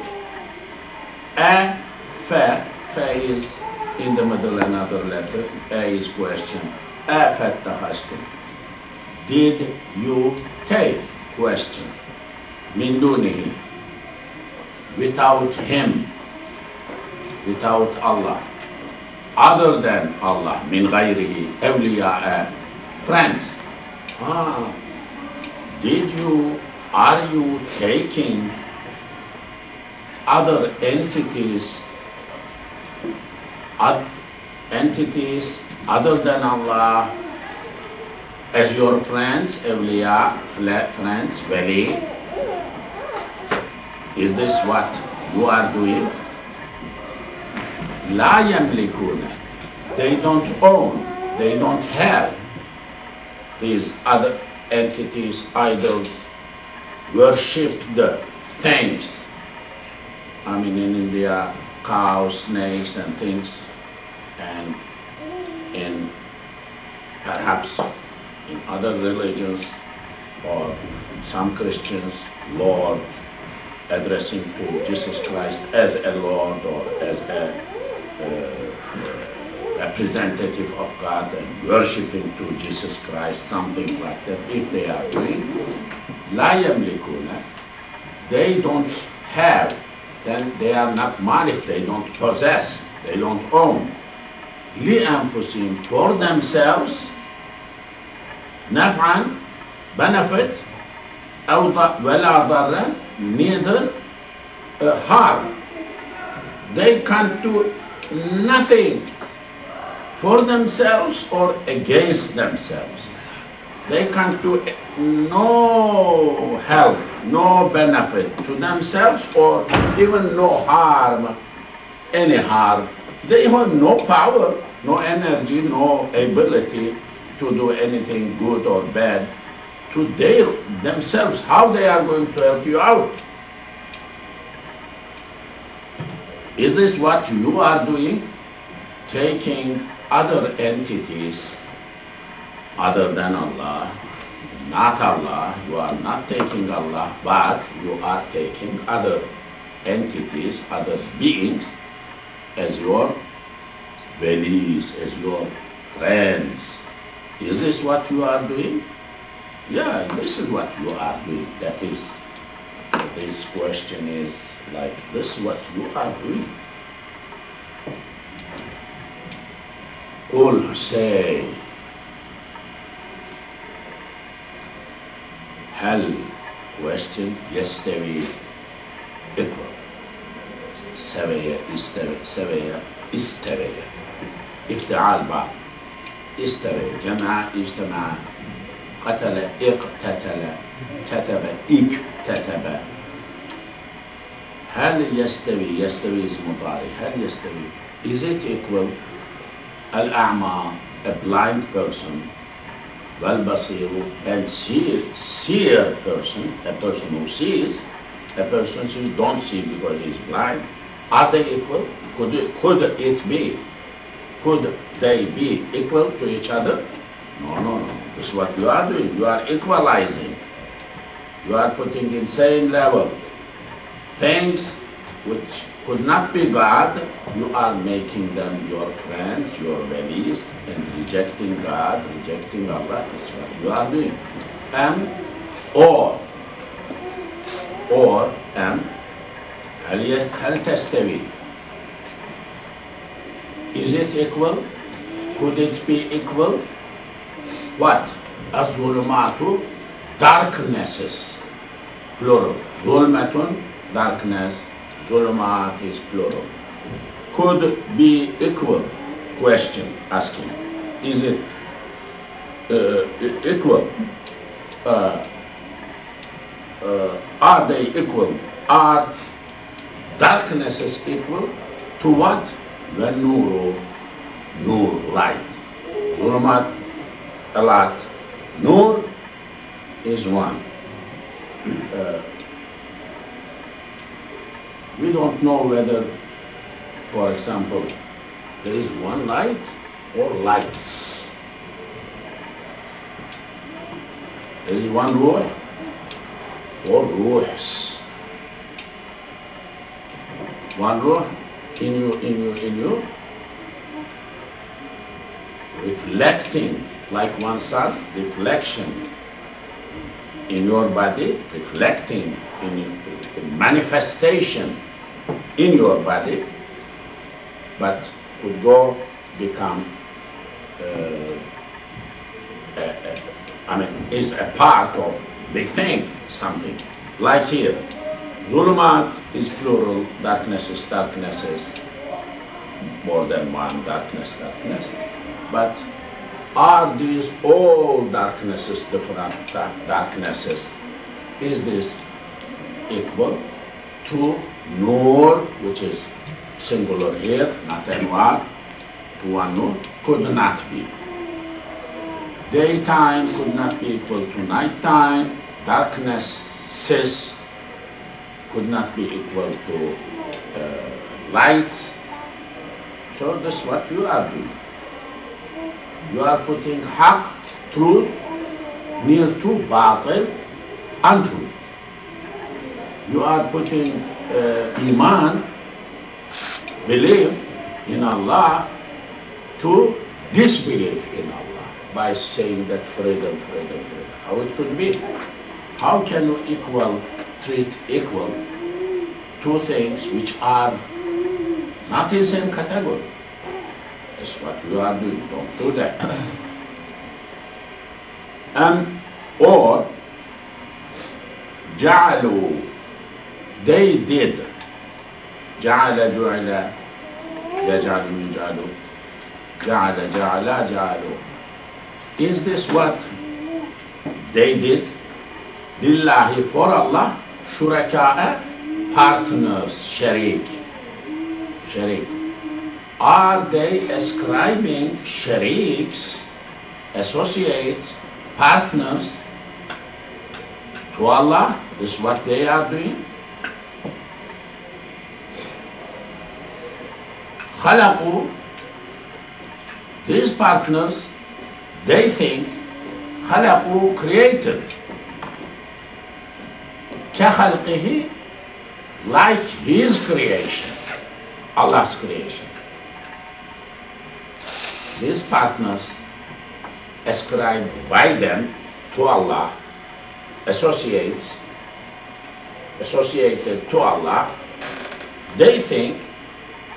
Fa is in the middle another letter. A is question. فاتخذتم, did you take? Question. من دونه, without him, without Allah, other than Allah. من غيره, أولياء, friends. Did you, are you taking other entities other than Allah as your friends, awliya, friends, wali? Is this what you are doing? لا يملكون, they don't own, they don't have these other entities, idols, worshipped things. I mean, in India, cows, snakes and things, and in perhaps in other religions or some Christians, Lord, addressing to Jesus Christ as a Lord or as a representative of God and worshipping to Jesus Christ, something like that. If they are doing, لا يملكون, they don't have, then they are not malik, they don't possess, they don't own. لأنفسهم, for themselves, نفعا, benefit, أو ولا ضرا, neither harm. They can't do nothing for themselves or against themselves. They can't do no help, no benefit to themselves or even no harm, any harm. They have no power, no energy, no ability to do anything good or bad to themselves. How they are going to help you out? Is this what you are doing? Taking other entities other than Allah, not Allah, you are not taking Allah, but you are taking other entities, other beings as your walis, as your friends. Is this what you are doing? Yeah, this is what you are doing. That is, this question is like, this is what you are doing. قل, say, هل, question, يستوي, equal, سوية, سوية, استوية, افتعال بعض, استوي, جمع, اجتمع, قتل, اقتتل, كتب, اكتتب. هل يستوي, يستوي is مضارع, هل يستوي, is it equal? الأعمى, a blind person, والبصير, and seer person, a person who sees, a person who don't see because he's blind, are they equal? Could they be equal to each other? No. This is what you are doing. You are equalizing. You are putting in same level things which could not be God. You are making them your friends, your walis, and rejecting God, rejecting Allah. This is what you are doing. هل تستوي? Is it equal? Could it be equal? What? الظلمات, darknesses, plural. ظلمة, darkness. ظلمات is plural. Could be equal? Question asking. Is it equal? Are they equal? Are darknesses equal to what? والنور, nur, light. ظلمات, a lot. Nur is one. We don't know whether, for example, there is one light or lights. There is one ruh or ruhs. One ruh in you, reflecting like one sun, reflection in your body, reflecting in manifestation in your body, but could go become, is a part of big thing, something. Like here, Zulumat is plural, darknesses, more than one darkness. But are these all darknesses, different darknesses? Is this equal to Nur, which is singular here, not anwar, to one Nur? Could not be. Daytime could not be equal to nighttime. Darknesses could not be equal to lights. So this is what you are doing. You are putting haq, truth, near to batil, untruth. You are putting iman, belief in Allah, to disbelief in Allah by saying that freedom. How it could be? How can you treat equal two things which are not in the same category? That's what you are doing. Don't do that. Or جعلوا, they did. جعل, جعل, يجعل, يجعل, جعل, جعل, جعلوا. Is this what they did? Lillahi, for Allah, shuraka'a, partners, sharik. Are they ascribing shariks, associates, partners to Allah? This is what they are doing. Khalaqu, these partners, they think, Khalaqu, created. كخلقه, like his creation, Allah's creation. These partners ascribed by them to Allah, associated to Allah, they think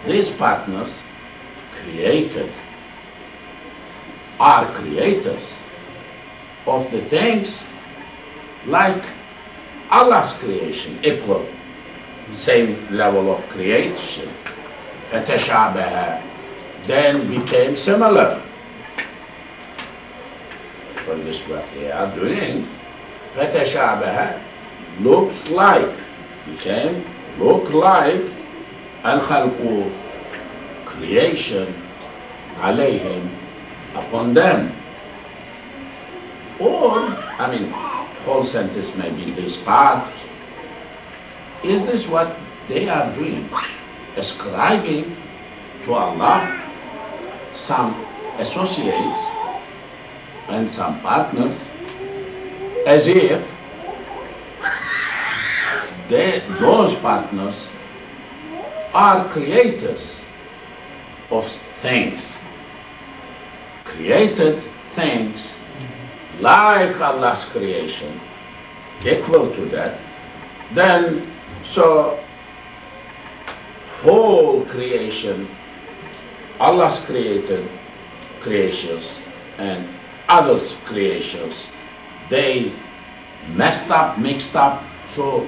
these partners are creators of the things like Allah's creation, equal, same level of creation. فَتَشَابَهَ, then became similar. For this is what they are doing. فَتَشَابَهَ, looked like, became, looked like, الْخَلْقُ, creation, عَلَيْهِمْ, upon them. Or, I mean, whole sentence may be this part. Is this what they are doing? Ascribing to Allah some associates and some partners, as if those partners are creators of things, created things like Allah's creation, equal to that. Then, so whole creation, Allah's created creations and others' creations, they messed up, mixed up. So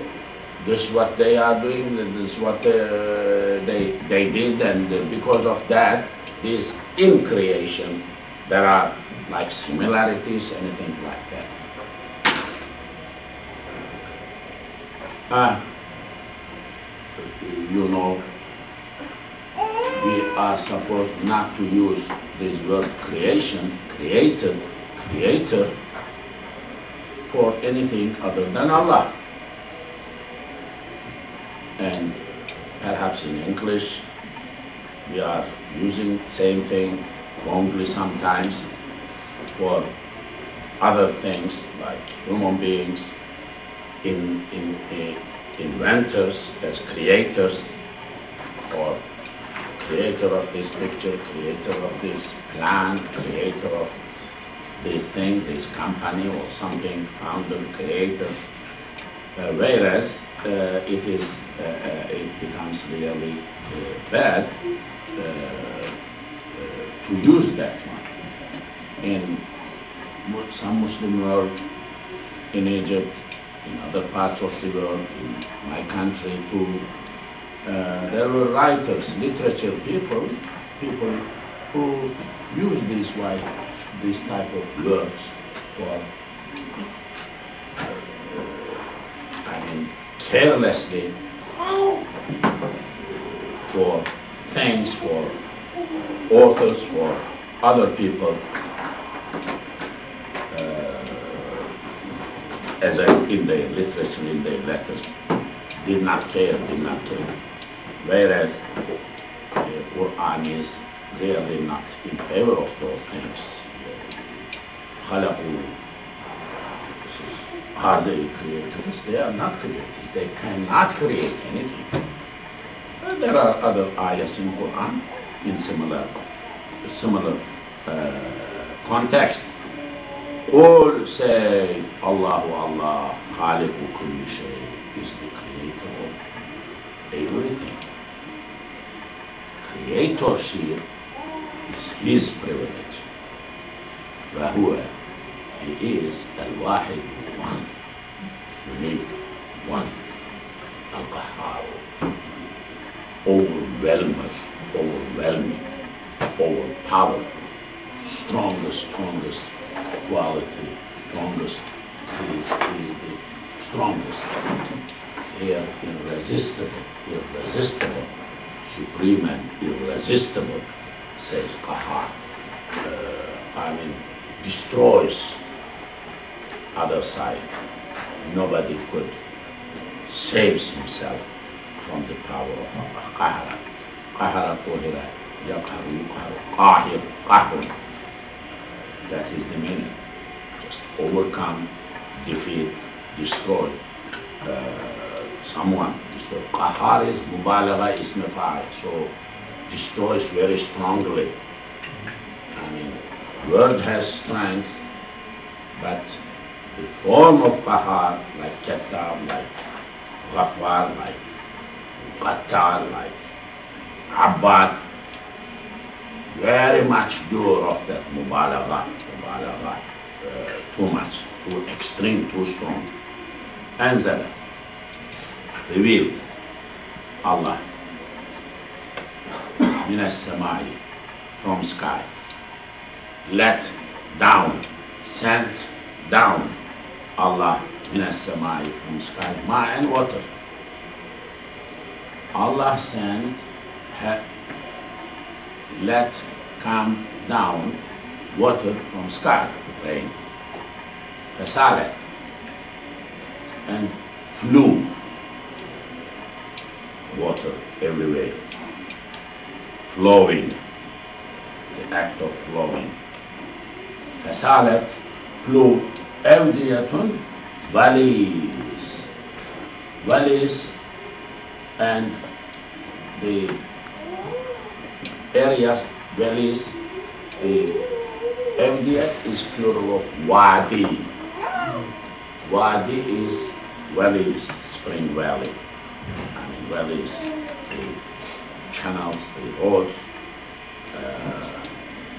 this is what they are doing, this is what they did, and because of that, this in creation, there are like similarities, anything like that. You know, we are supposed not to use this word creation, created, creator, for anything other than Allah. And perhaps in English, we are using same thing wrongly sometimes for other things like human beings, inventors as creators, or creator of this picture, creator of this plant, creator of this thing, this company or something, founder, creator. Whereas it becomes really bad to use that one. In some Muslim world, in Egypt, in other parts of the world, in my country too, there were writers, literature people who use this type of words for, carelessly, for things, for authors, for other people, as in their literature, in their letters, did not care. Whereas the Quran is really not in favor of those things. Are they creators? They are not creators. They cannot create anything. There are other ayahs in Quran in similar context. All say Allahu Allah, Khaliqu kulli shay, is the creator of everything. Creatorship is his privilege. وهو, he is al-wahid, one, unique, one, al-qahhar, overwhelming, overpowerful, strongest quality, strongest, he is the strongest, here irresistible, supreme and irresistible, says qahhar. Destroys other side. Nobody could saves himself from the power of Allah. Qahara. Qahara kohira. Yaqharu yuqharu. Qahir. Qahrun. That is the meaning. Just overcome, defeat, destroy someone. Destroy. Qahar is mubalagha ism fa'il. So destroys very strongly. Word has strength, but the form of qahar, like Kettab, like Ghaffar, like Qattar, like Abbad, very much dur of that mubalagha, too much, too extreme, too strong. Anzala, revealed, Allah, minas samai, from sky. Let down, sent down, Allah, minas samai, from sky, ma and water. Allah sent, let come down water from sky, rain. فسالت, and flew, water everywhere, flowing, the act of flowing. فسالت, flew, أودية, valleys, valleys, and the areas, valleys, the أودية is plural of wadi. Wadi is valleys, spring valley. I mean valleys, the channels, the roads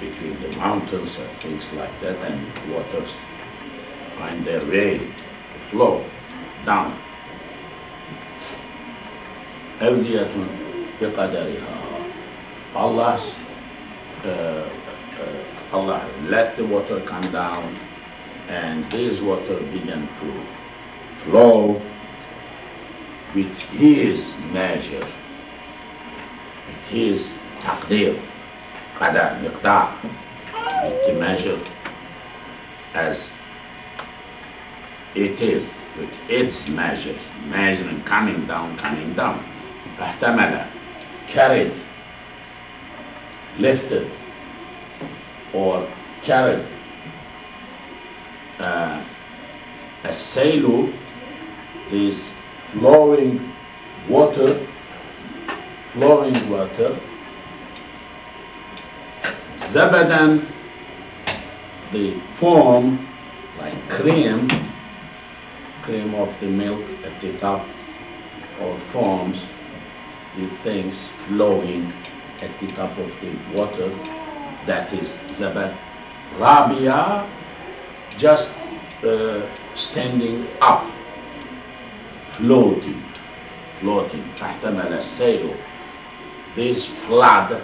between the mountains and things like that, and waters find their way to flow down. أودية بقدرها. Allah let the water come down, and this water began to flow with His measure, with His taqdir, qadar, miqdar, with the measure as it is, with its measures, measuring, coming down, coming down. فاحتمل, carried, lifted, or carried. السيل, this flowing water, زبدا, the foam, like cream of the milk at the top, or foams, the things flowing at the top of the water, that is zabad. Rabia, just standing up, floating. فاحتمل السيل, this flood,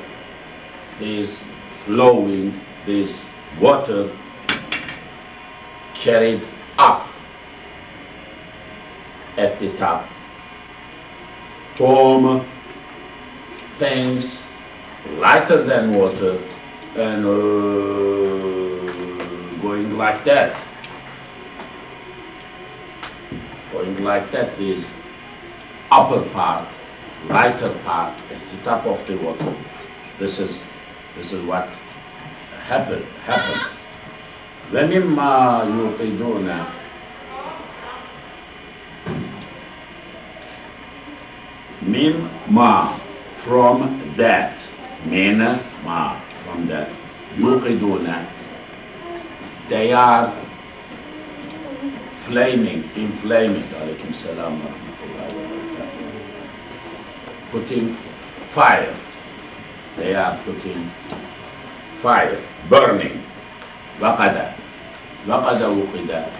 this flowing, this water carried up at the top, form things lighter than water, and going like that, this upper part, lighter part at the top of the water. This is what happened. وَمِمَّا يُوقِدُونَ, mimma, from that, min ma, from that, yuqiduna, they are inflaming, alaykum salam wa rahmatullahi wa barakatuh, putting fire, they are putting fire, burning, waqada wuqida,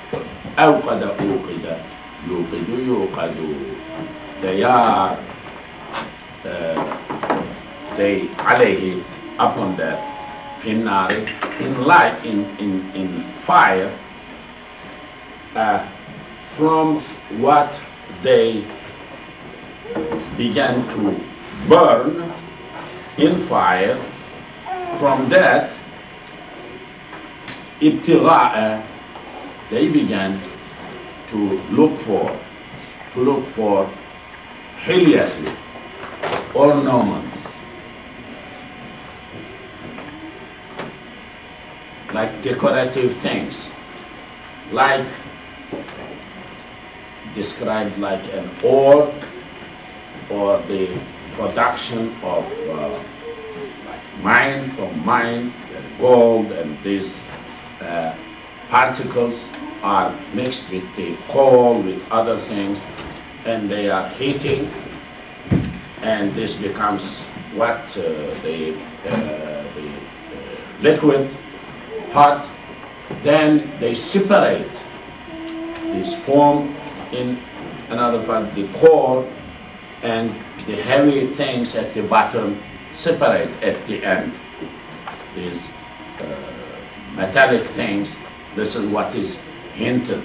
awqada uqida, yuqidu yuqadu, they are they alayhi, upon that, finnari, in light, in fire, from what they began to burn in fire, from that ibtigha'a, they began to look for hilyati, ornaments, like decorative things, like described like an ore, or the production of like mine, gold, and these particles are mixed with the coal, with other things, and they are heating, and this becomes what the liquid, hot. Then they separate this foam in another part, the core, and the heavy things at the bottom separate at the end. These metallic things, this is what is hinted,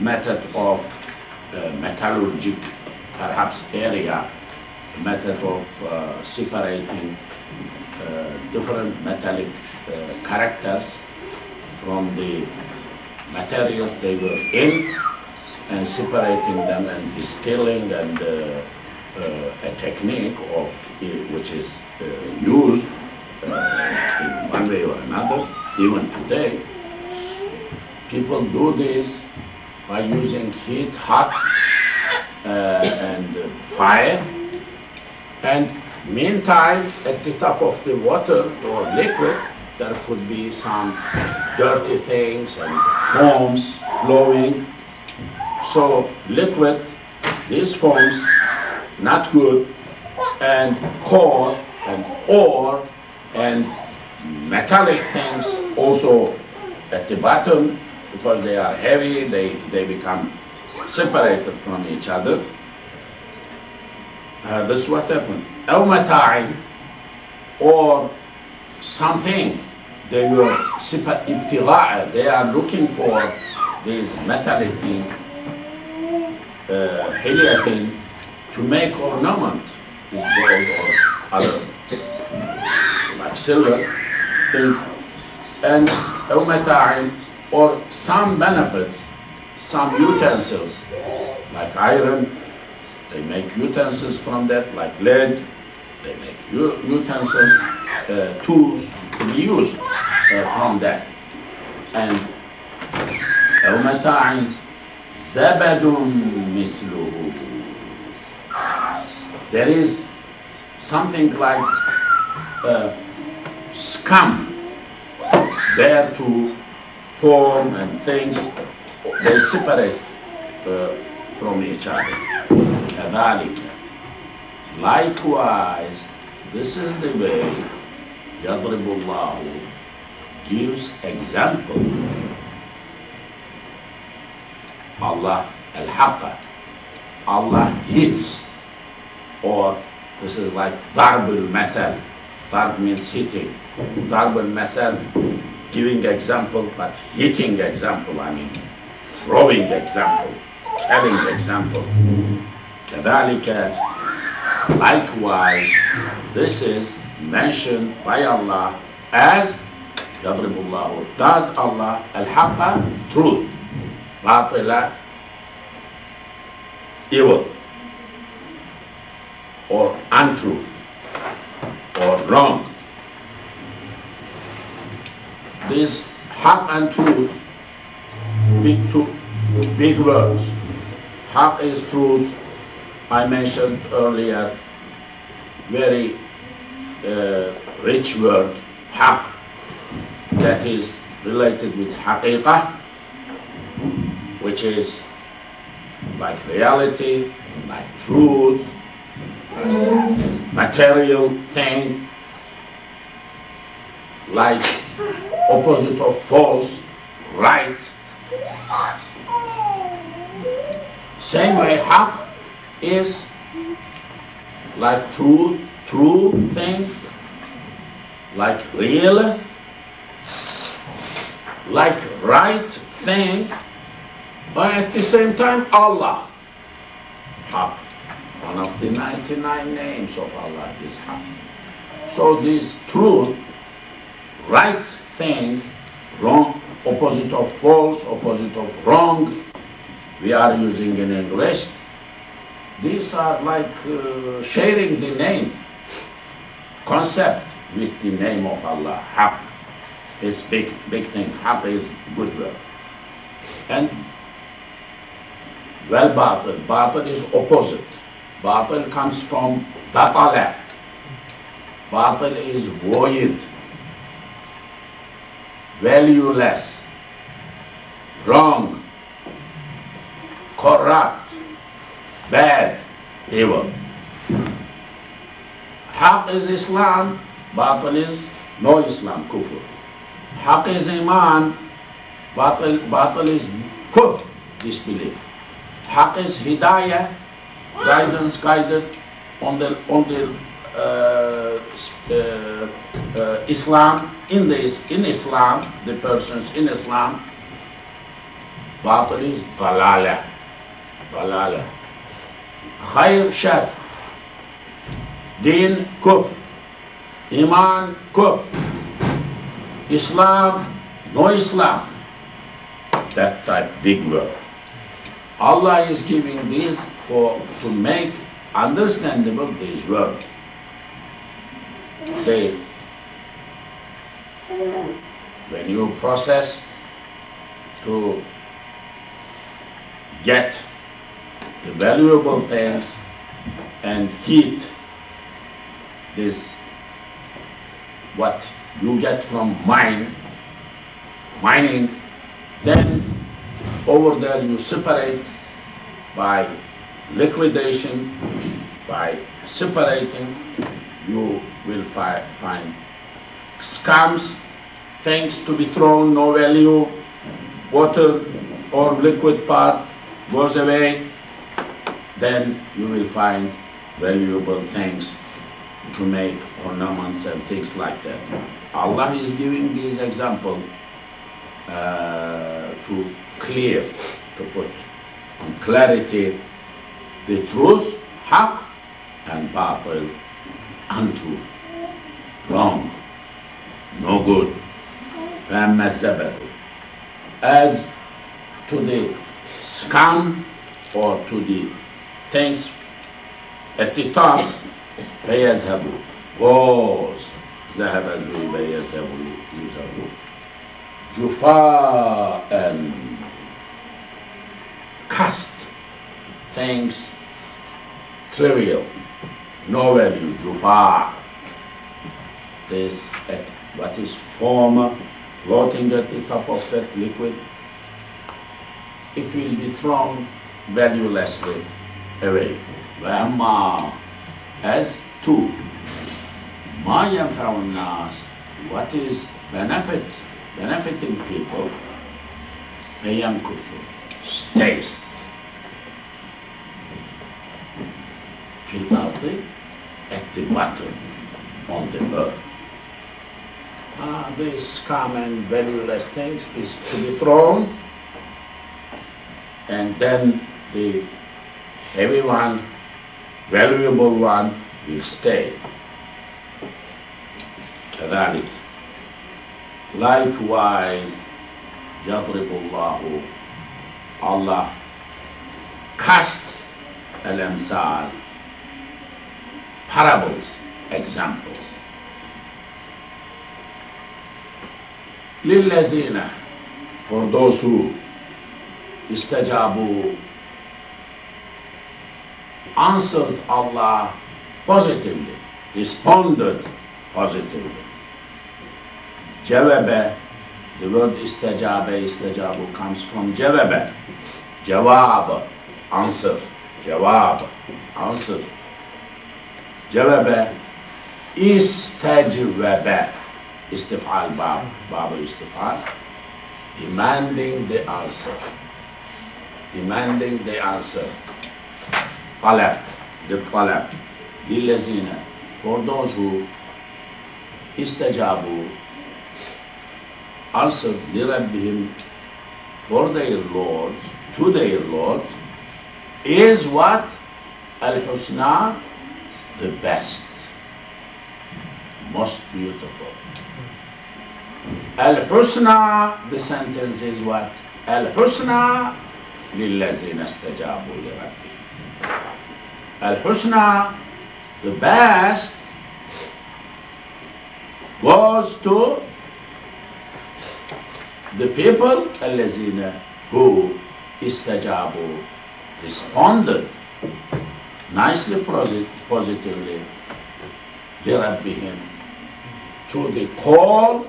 method of metallurgic, perhaps area, method of separating different metallic characters from the materials they were in, and separating them and distilling, and a technique of which is used in one way or another. Even today, people do this by using heat, hot, and fire, and meantime, at the top of the water or liquid, there could be some dirty things and foams flowing. So liquid, these foams, not good, and coal and ore and metallic things also at the bottom, because they are heavy, they become separated from each other. This is what happened. أو متاع, or something, they were ابتغاء, they are looking for this metallic thing, حلية, to make ornament, this gold or other, like silver things, and أو متاع, or some benefits, some utensils, like iron. They make utensils from that, like lead. They make utensils, tools to be used from that. And أو متاع زبد مثله. There is something like scum there to form and things. They separate from each other. كذلك. Likewise, this is the way يضرب الله gives example. Allah al-haqqa. Allah hits, or this is like darb al-masal. Darb means hitting. Darb al-masal, giving example, but hitting example, I mean throwing example, telling example. كذلك, likewise, this is mentioned by Allah as يضرب الله, does Allah al-haqqa, truth, batila, evil, or untrue, or wrong. These haq and truth, big words. Haq is truth. I mentioned earlier, very rich word, haq, that is related with haqiqah, which is like reality, like truth, material thing, like opposite of false, right. Same way, haq is like true thing, like real, like right thing, but at the same time Allah. Haq, one of the 99 names of Allah is Haq. So this truth, right thing, wrong, opposite of false, opposite of wrong, we are using in English. These are like sharing the name, concept with the name of Allah, Haq. It's big thing. Haq is good word. And well, batil. Batil is opposite. Batil comes from batala. Batil is void, valueless, wrong, corrupt, bad, evil. Haq is Islam, batil is no Islam, kufr. Haq is Iman, batil is kufr, disbelief. Haq is Hidayah, guidance, guided on the Islam, in Islam, the persons in Islam. Batil is dalala, Khair, shar, Deen, kufr, Iman, kufr, Islam, no Islam. that type big word. Allah is giving this to make understandable this word. When you process to get the valuable things and heat this, what you get from mining, then over there you separate by liquidation, by separating, you will find scums, things to be thrown, no value, water or liquid part goes away, then you will find valuable things to make ornaments and things like that. Allah is giving this example to put on clarity the truth, haq, and batil, untruth, wrong, no good. As to the scum or to the things at the top, فَيَذْهَبُوا goes, ذَهَبَ زُيْبَ يَذْهَبُ يُذْهَبُ جُفَاءً, cast, things trivial, no value, jufa. This, what is former, floating at the top of that liquid, it will be thrown valuelessly away. وَأَمَّا, as to مَا يَنْفَعُ النَّاسِ, what is benefiting people, فَيَمْكُثُ, stays. فِي الْأَرْضِ, at the bottom, on the earth. These common valueless things is to be thrown, and then the heavy one, valuable one, will stay. كذلك, likewise, يضرب الله, Allah casts al-amsal, parables, examples. لِلَّذِينَ, for those who istajabu, answered Allah positively, responded positively. Jawaba, the word istajabu comes from jawaba, jawab, answer, jawab, answer. Jawaba, istajwaba, istif'al, bab istif'al, demanding the answer, demanding the answer. Talab, the talab, lillazina, for those who istajabu, answered lirabbihim, for their lords, to their lords, is what? Al-husna, the best, most beautiful. Al-husna, the sentence is what? Al-husna lillazina istajabu lirabbihim. Al-husna, the best, goes to the people allazina who istajabu, responded nicely, positively, lirabbihim, to the call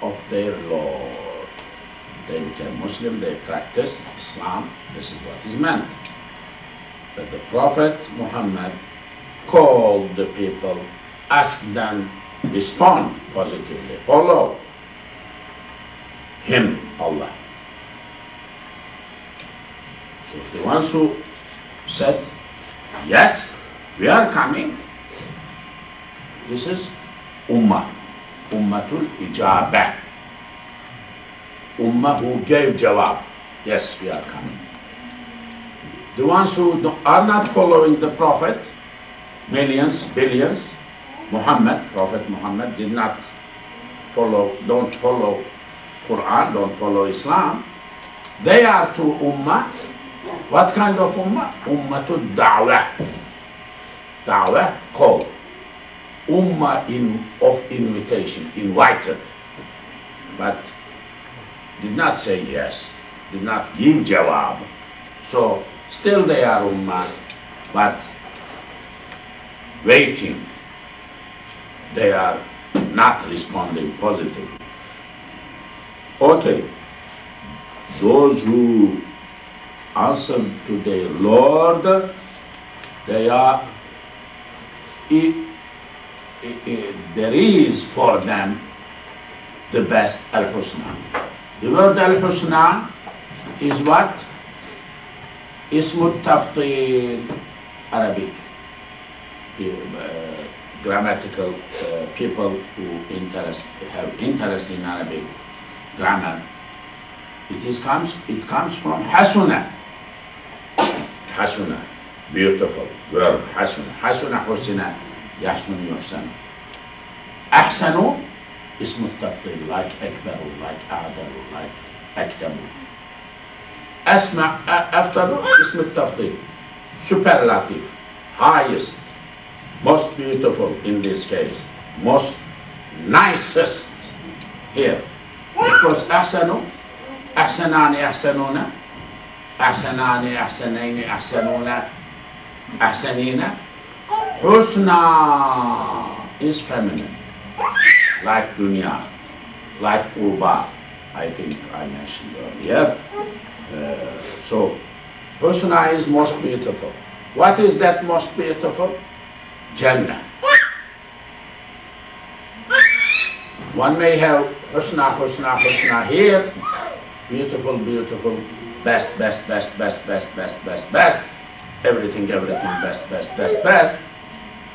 of their Lord. They became Muslim, they practiced Islam. This is what is meant. That the Prophet Muhammad called the people, asked them, respond positively, follow him, Allah. So the ones who said, yes, we are coming, this is Ummah, Ummatul Ijabah, Ummah who gave jawab, yes, we are coming. The ones who are not following the Prophet, millions, billions, Prophet Muhammad did not follow, don't follow Quran, don't follow Islam, They are two ummah. What kind of ummah? Ummatul da'wah. Da'wah, call. Ummah of invitation, invited. But did not say yes, did not give jawab. So still they are ummah, but waiting. They are not responding positively. Okay, those who answer to their Lord, they are, there is for them the best al-husna. The word al-husna is what? Ismut taftil, Arabic. Grammatical people who have interest in Arabic grammar. It comes from hasuna. Hasuna, beautiful verb. Hasuna, hasuna, husna, yahsun, yuhsan. Ahsanu, ismu taftil, like akbaru, like a'dalu, like aktamu. Asma, after ismu taftil, superlative, highest, most beautiful in this case, most nicest here. Because ahsanu, ahsanani, ahsanuna, ahsanani, ahsanaini, ahsanuna, ahsanina. Husna is feminine, like dunya, like urba, I think I mentioned earlier. So husna is most beautiful. What is that most beautiful? Jannah. One may have husna, husna, husna here, beautiful, beautiful, best, best, best, best, best, best, best, best, everything, everything, best, best, best, best,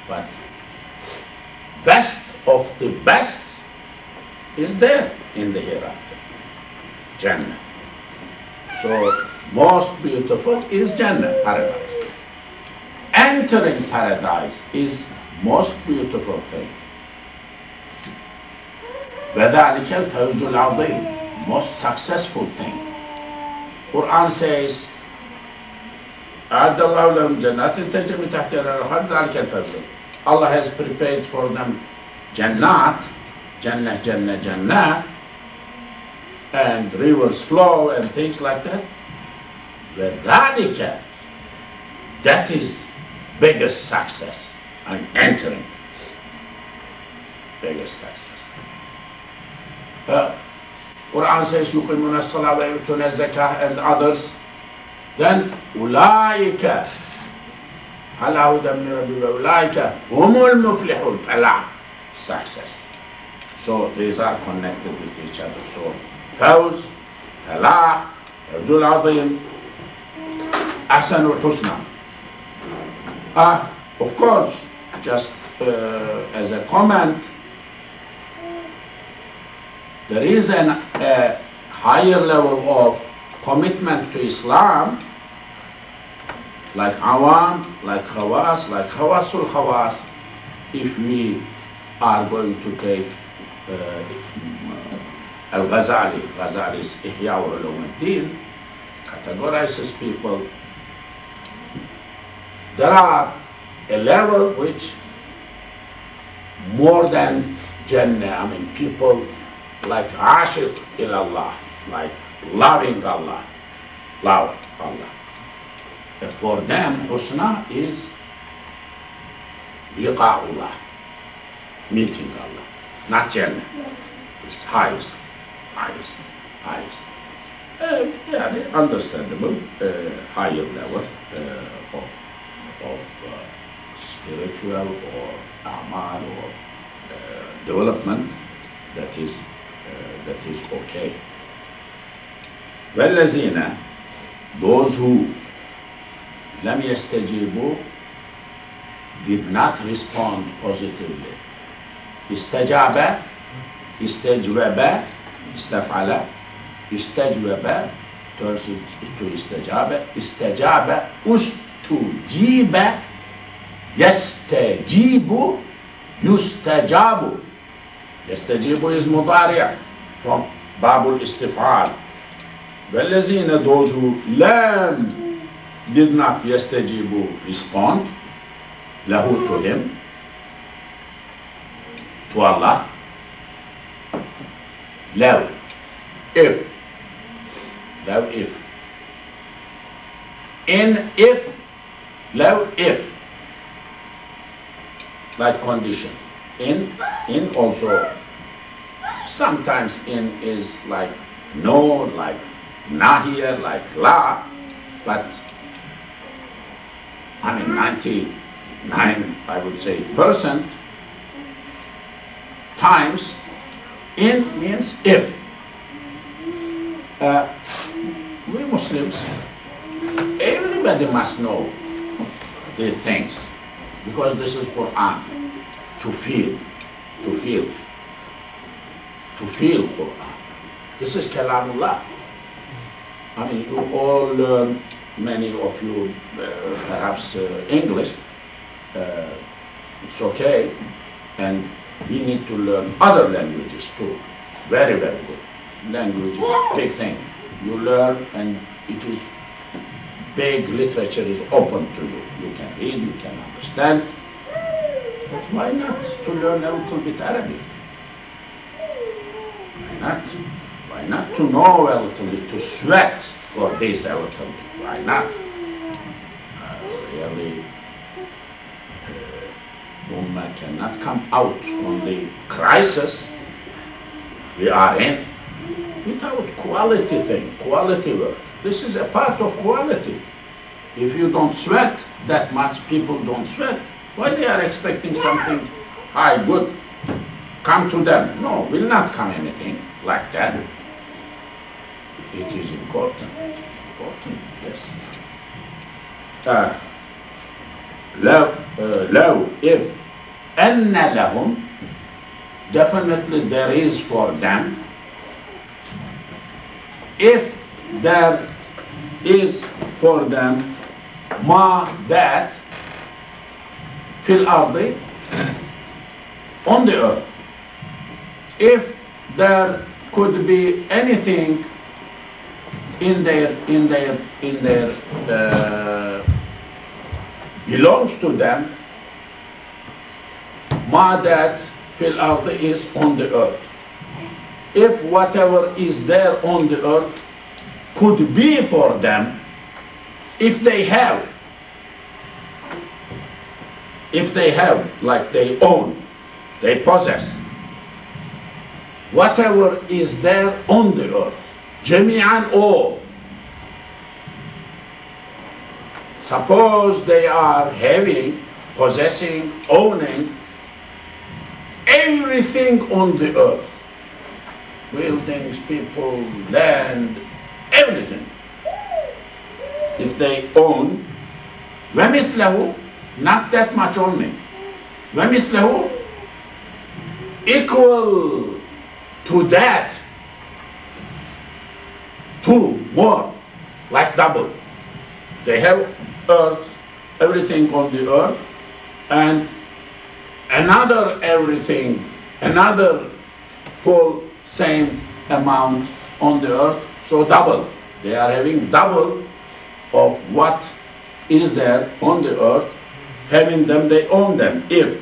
but best of the best is there in the hereafter, Jannah. So most beautiful is Jannah, paradise. Entering paradise is most beautiful thing. وَذَلِكَ الْفَوْزُ الْعَظِيمُ, most successful thing. Quran says, أَعَدَّ اللَّهُ لَهُمْ جَنَّاتٍ تَجْرِي مِنْ تَحْتِهَا الْأَنْهَارُ ذَلِكَ الْفَوْزُ. Allah has prepared for them Jannat, Jannah, Jannah, Jannah, and rivers flow and things like that. وَذَلِكَ, that is biggest success. I'm entering. Biggest success. Quran says, يُقِيمُونَ الصَّلَاةَ وَيُؤْتُونَ الزَّكَاةَ and others. Then, أُولَٰئِكَ عَلَىٰ هُدًى مِّن رَّبِّهِمْ وَأُولَٰئِكَ هُمُ الْمُفْلِحُونَ. فَلَاح, success. So these are connected with each other. So فوز, فلاح, فوز العظيم, أحسن الحسنى. Of course, just as a comment, there is a higher level of commitment to Islam, like awam, like khawas, like khawasul khawas. If we are going to take Ghazali's Ihya Ulum al-Din, categorizes people, there are a level which more than Jannah, I mean people like Ashiq ilallah, like loving Allah, love Allah. And for them, Husna is liqa'ullah, meeting Allah, not Jannah. It's highest, highest, highest. Yeah, understandable, higher level of spiritual or a'mal or development that is okay. وَالَّذِينَ, those who لم يستجيبوا, did not respond positively. استجاب, استجوب, استفعل, استجوب turns to استجاب, استجاب, استجيب, يستجيب, يستجاب. يستجيب is مضارع from باب الاستفعال. وَالَّذِينَ those who did not yastajibu respond lahu to him, to Allah. Law, if, in if, law if, like condition. In also, sometimes in is like no, like nahiya, like la, but I mean 99, I would say, percent times in means if. We Muslims, everybody must know these things because this is Quran. To feel Quran. This is Kalamullah. I mean, you all learn, many of you, perhaps English. It's okay, and we need to learn other languages too. Very, very good. Language is a big thing. You learn, and it is big. Literature is open to you. You can read, you can understand. But why not to learn a little bit Arabic? Why not? Why not to know a little bit, to sweat for this a little bit? Why not? Really, Ummah cannot come out from the crisis we are in without quality thing, quality work. This is a part of quality. If you don't sweat that much, people don't sweat. Why they are expecting something high, good, come to them? No, will not come anything like that. It is important, yes. لو, if, أن لهم, definitely there is for them. If there is for them, ma, that, fil ardi, on the earth. If there could be anything in their belongs to them, ma, that, fil ardi is on the earth. If whatever is there on the earth could be for them, if they have, like they own, they possess, whatever is there on the earth, jami'an, all. Suppose they are having, possessing, owning everything on the earth, buildings, people, land, everything. If they own, وَمِثْلَهُ, not that much only, وَمِثْلَهُ, equal to that, two, more, like double. They have earth, everything on the earth, and another everything, another full same amount on the earth, so double. They are having double of what is there on the earth, having them, they own them. If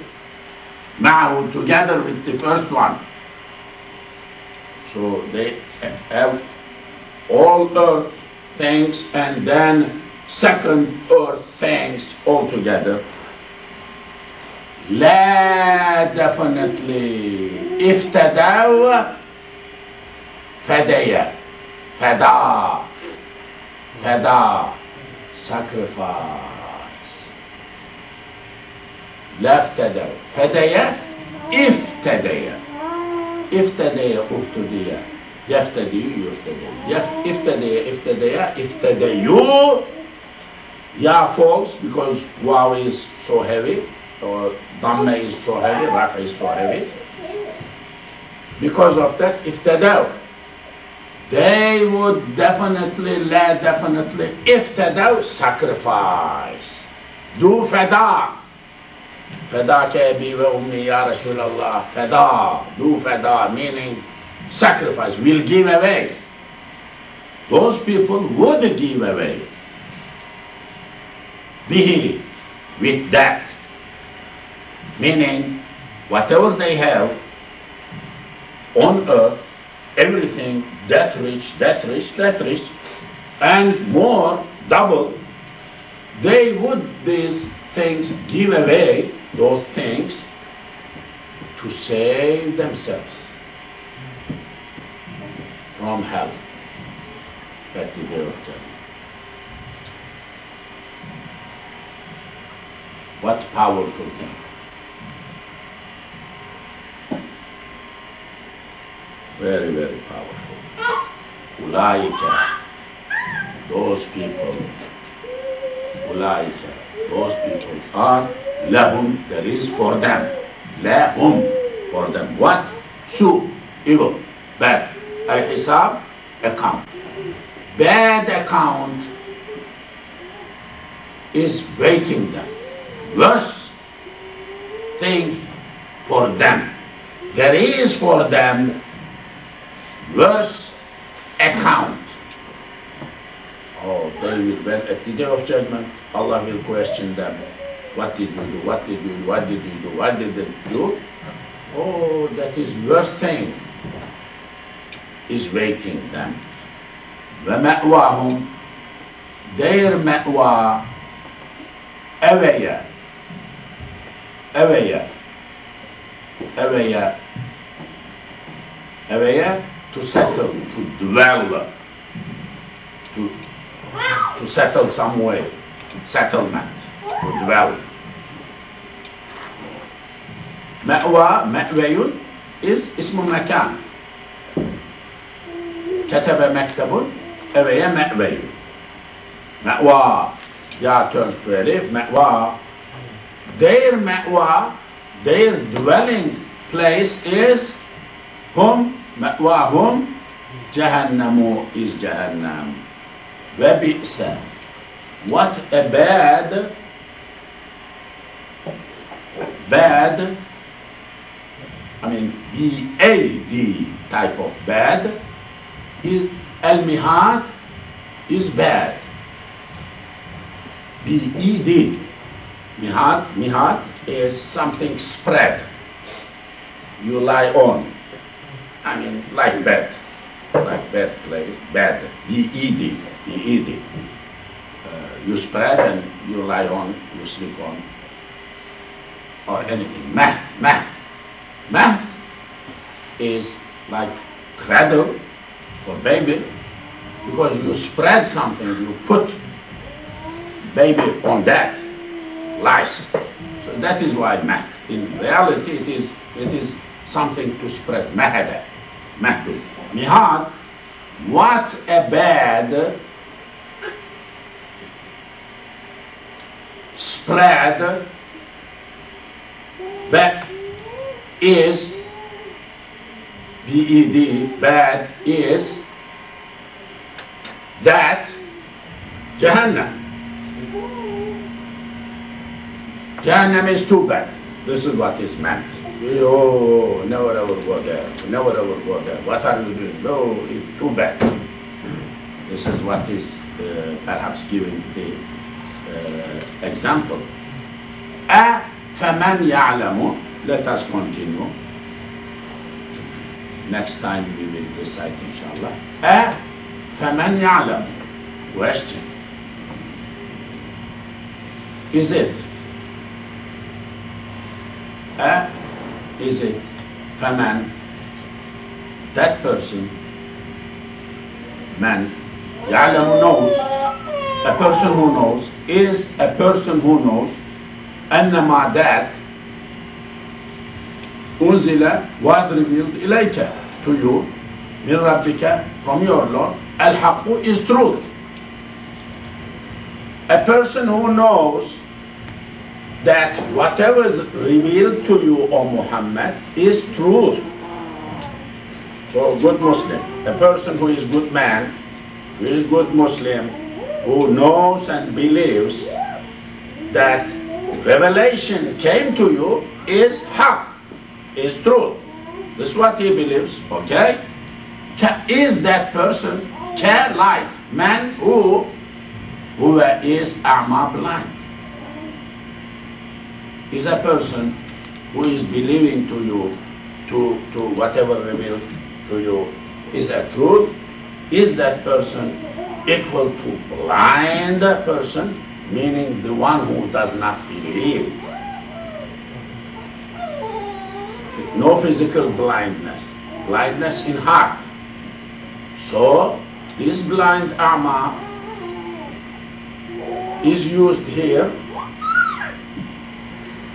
now together with the first one, so they have all earth things and then second earth things all together. La, definitely, iftadaw, fadaya, fada, sacrifice. La iftadaw, fadaya, iftadaya, uftadiya, yaftadi, iftadaya, iftadayu. Ya falls because waw is so heavy, or dhamma is so heavy, rafa is so heavy. Because of that, iftadaw, they would definitely, iftadaw, sacrifice. Do fada. Fada ke abi wa ummi ya Rasulallah. Fada, do fada, meaning sacrifice, will give away. those people would give away bihi, with that, meaning whatever they have on earth, everything that rich, that rich, that rich, and more, double, they would these things give away those things to save themselves from hell at the day of judgment. What powerful thing. Very, very powerful. Ulaika, those people, Ulaika, those people are lahum, there is for them. Lahum, for them. What? Su, evil, bad. Al-hisab, account. Bad account is waiting them. Worse thing for them. There is for them worse account. Oh, they will, at the day of judgment, Allah will question them. What did you do? What did you do? What did you do? What did you do? Oh, that is worst thing is waiting them. وَمَأْوَاهُمْ, their ma'wa, awaya, awaya, awaya, awaya, to settle, to dwell, to settle some way, settlement, to dwell. Ma'wa, ma'wayun is ismu makan. Kataba maktabun, awaya ma'wayun. Ma'wa, ya turns to alif, ma'wa. Their ma'wa, their dwelling place is hum, ma'wahum, jahannamu is jahannam. Wa bi'sa, what a bad, I mean B-A-D type of bad, is al-mihad is bad. B-E-D. Mihad is something spread. You lie on. I mean, like bed. Like bed, play, bed. B-E-D. B-E-D. You spread and you lie on, you sleep on. Or anything. Mahd. Mahd is like cradle for baby, because you spread something, you put baby on that, lice. So that is why mahd. In reality, it is something to spread. Mahada, mahdu. Mihad, what a bad spread that is, B-E-D, bad is that Jahannam. Jahannam is too bad. This is what is meant. Oh, never ever go there. Never ever go there. What are you doing? No, it's too bad. This is what is perhaps giving the example. فَمَنْ يَعْلَمُ. Let us continue. Next time we will recite, inshallah. فَمَنْ يَعْلَمُ. Question. Is it? Is it? فَمَنْ. That person. Man. يَعْلَمُ knows. A person who knows is a person who knows. أَنَّمَا that unzila was revealed ilayka, to you, min rabbika, from your Lord, al-haqqu is truth. A person who knows that whatever is revealed to you, O Muhammad, is truth. So good Muslim, a person who is good man, who is good Muslim, who knows and believes that revelation came to you is haqq, is truth. This is what he believes, okay? Is that person Light, man who is a'ma, blind, is a person who is believing to you, to whatever revealed to you is a truth. Is that person equal to blind person, meaning the one who does not believe? No physical blindness, blindness in heart. So this blind a'ma is used here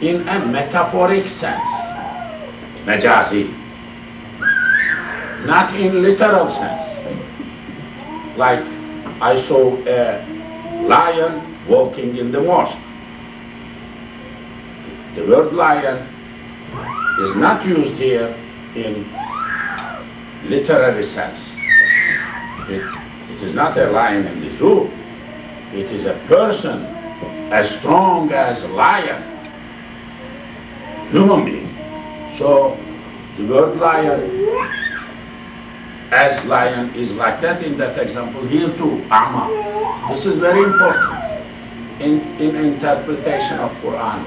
in a metaphoric sense, majazi, not in literal sense. Like I saw a lion walking in the mosque. The word lion is not used here in literary sense. It is not a lion in the zoo. It is a person as strong as a lion, human being. So the word lion, as lion, is like that in that example. Here too, a'ma. This is very important in interpretation of Quran.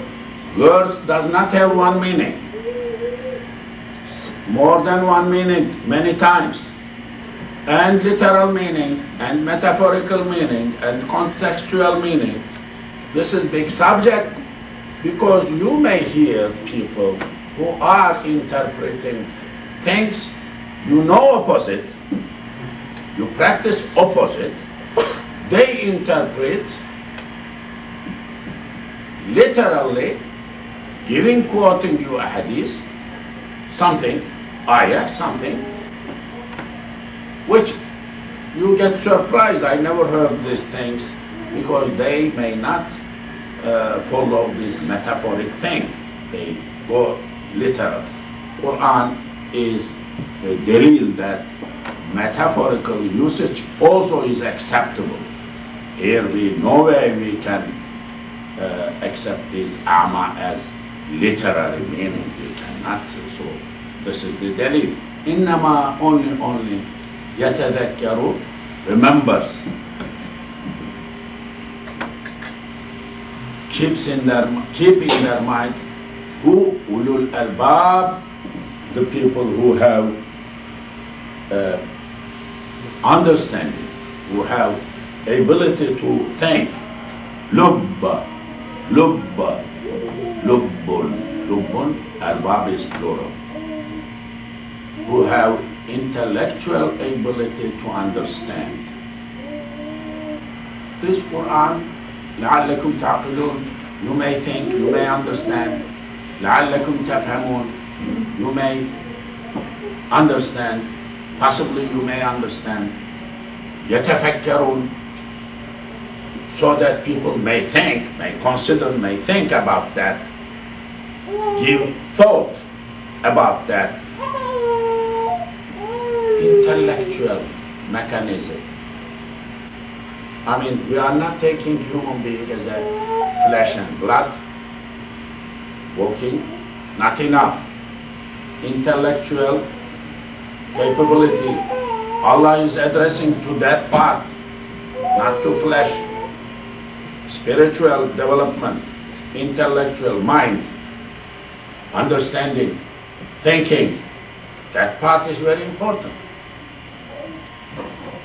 Words does not have one meaning. More than one meaning, many times. And literal meaning, and metaphorical meaning, and contextual meaning. This is big subject, because you may hear people who are interpreting things you know opposite, you practice opposite, they interpret literally, quoting you a hadith, something, ayah, something, which you get surprised. I never heard these things, because they may not follow this metaphoric thing. They go literal. Quran is a dalil that metaphorical usage also is acceptable. Here no way we can accept this a'ma as literary meaning. We cannot. So this is the dalil. Innama, only yatadhakkaru, remembers, keep in their mind, who ulul albab, the people who have understanding, who have ability to think. Lubba, lubbun, albab is plural. Who have intellectual ability to understand. This Quran, لعلكم تعقلون, you may think, you may understand. لعلكم تفهمون, you may understand, possibly you may understand. يتفكرون, so that people may think, may consider, may think about that, give thought about that. Intellectual mechanism. I mean, we are not taking human being as a flesh and blood, walking, not enough. Intellectual capability, Allah is addressing to that part, not to flesh. Spiritual development, intellectual mind, understanding, thinking, that part is very important.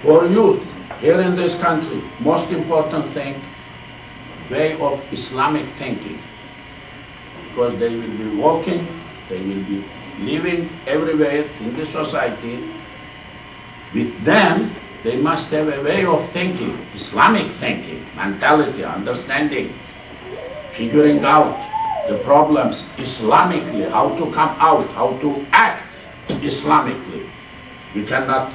For youth, here in this country, most important thing, way of Islamic thinking. Because they will be walking, they will be living everywhere in the society. With them, they must have a way of thinking, Islamic thinking, mentality, understanding, figuring out the problems Islamically, how to come out, how to act Islamically. We cannot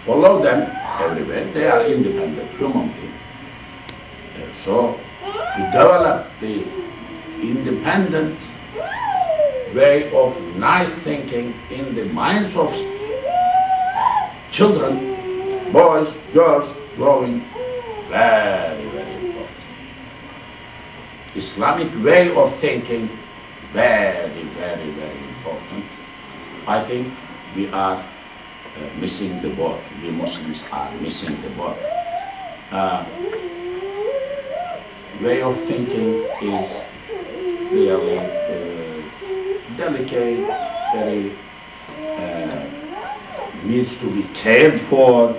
follow them everywhere. They are independent human beings. So to develop the independent way of nice thinking in the minds of children, boys, girls, growing, very, very important. Islamic way of thinking, very, very, very important. I think we are missing the boat. We Muslims are missing the boat. Way of thinking is really delicate, very needs to be cared for,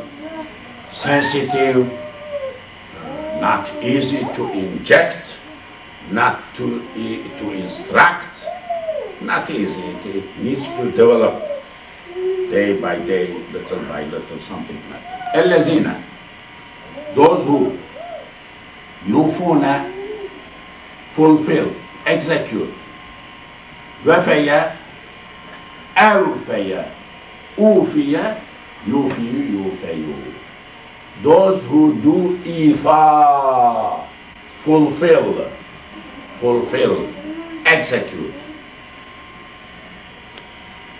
sensitive, not easy to inject, not to instruct, not easy. It needs to develop day by day, little by little, something like that. Ellezina, those who yufuna, fulfill, execute, vefeya, awfeya, ufiya, yufiyu, yufeyu. Those who do ifa, fulfill, execute.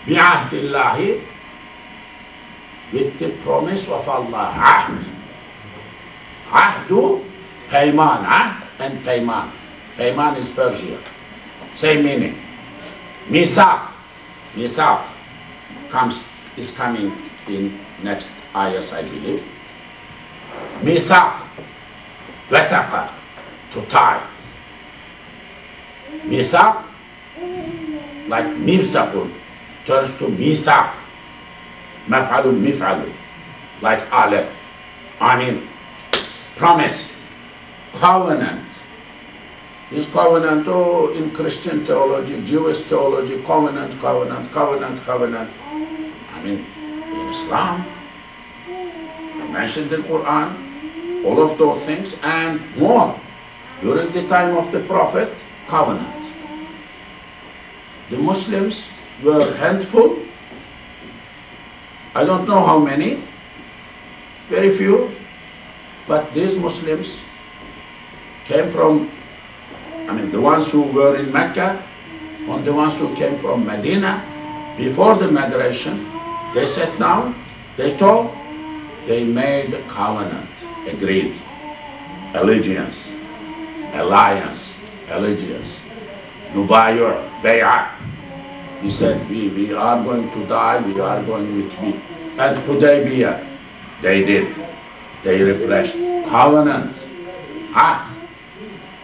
Bi'ahdillahi, with the promise of Allah. Ahd. Ahdu, payman. Ahd and payman. Payman is Persian. Same meaning. Misaq. Misaq is coming in next ayahs, I believe. Misaq. Wasaqa, to tie. Misaq, like mifsaqun, turns to misaq. Maf'alun mif'alun, like ale. I mean, promise, covenant. This covenant, in Christian theology, Jewish theology, covenant. I mean, in Islam, mentioned in Quran, all of those things and more. During the time of the Prophet, covenant. The Muslims were handful. I don't know how many, very few, but these Muslims came from, the ones who were in Mecca, and the ones who came from Medina, before the migration, they sat down, they talked, they made a covenant, agreed, allegiance, nubayur, bay'ah. He said, we are going to die, we are going with me. And Hudaybiyah, they did. They refreshed. Covenant.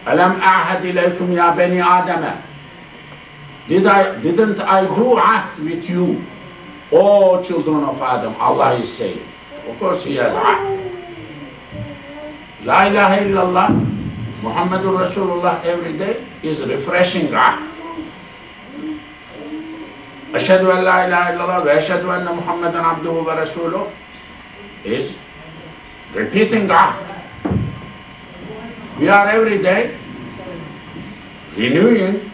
Alam ahad ilaykum ya bani Adama. Didn't I do ahd with you, O children of Adam? Allah is saying. Of course he has ahd. La ilaha illallah, Muhammadur Rasulullah every day is refreshing ahd. Ashhadu an la ilaha illallah wa ashhadu anna Muhammadan abduhu wa rasuluh is repeating ahd. We are every day renewing,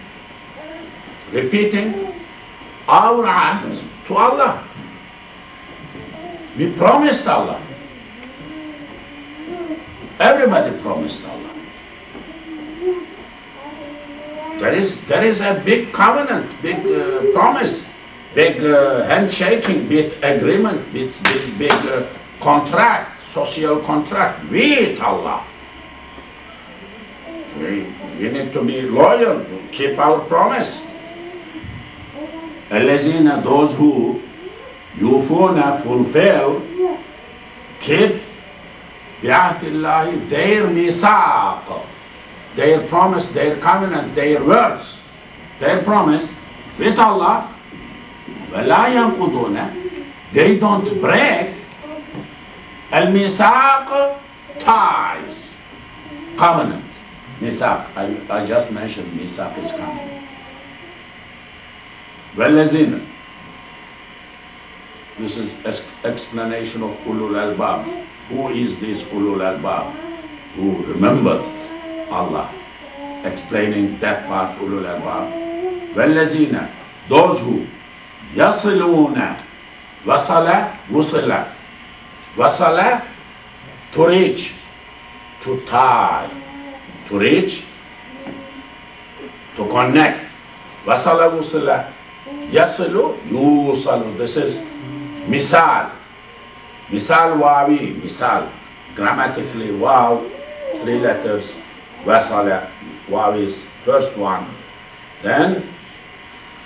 repeating our ahd to Allah. We promised Allah. Everybody promised Allah. There is a big covenant, big promise, big handshaking, big agreement, big contract, social contract with Allah. We need to be loyal, to keep our promise. Allazina, those who yufuna, fulfill, keep bi'ahdillahi, their misaq, their promise, their covenant, their words, their promise with Allah. وَلَا يَنْقُضُونَ, they don't break al-misaq, ties, covenant. Misaq, I just mentioned misaq is coming. وَالَّذِينَ, this is explanation of ulul albab. Who is this ulul albab? Who remembered Allah? Explaining that part, ulul albab. وَالَّذِينَ, those who yasiluna, wasala, wusila. Wasala, to reach, to tie, to reach, to connect. Wasala, wusila. Yasilu, yusalu. This is misal. Misal wawi, misal. Grammatically, waw, 3 letters. Wasala, wawi is first one. Then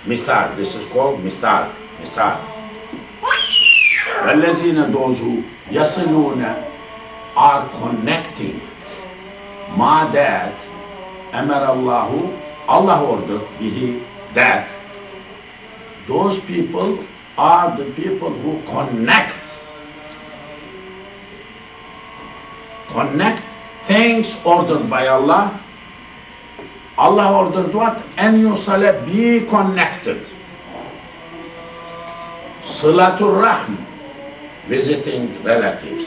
misal. This is called misal. Misal. وَالَّذِينَ those who يَصِلُونَ are connecting ma that أَمَرَ اللَّهُ Allah ordered bihi that. Those people are the people who connect things ordered by Allah. Allah ordered what? And you be connected. Silatul Rahm, visiting relatives.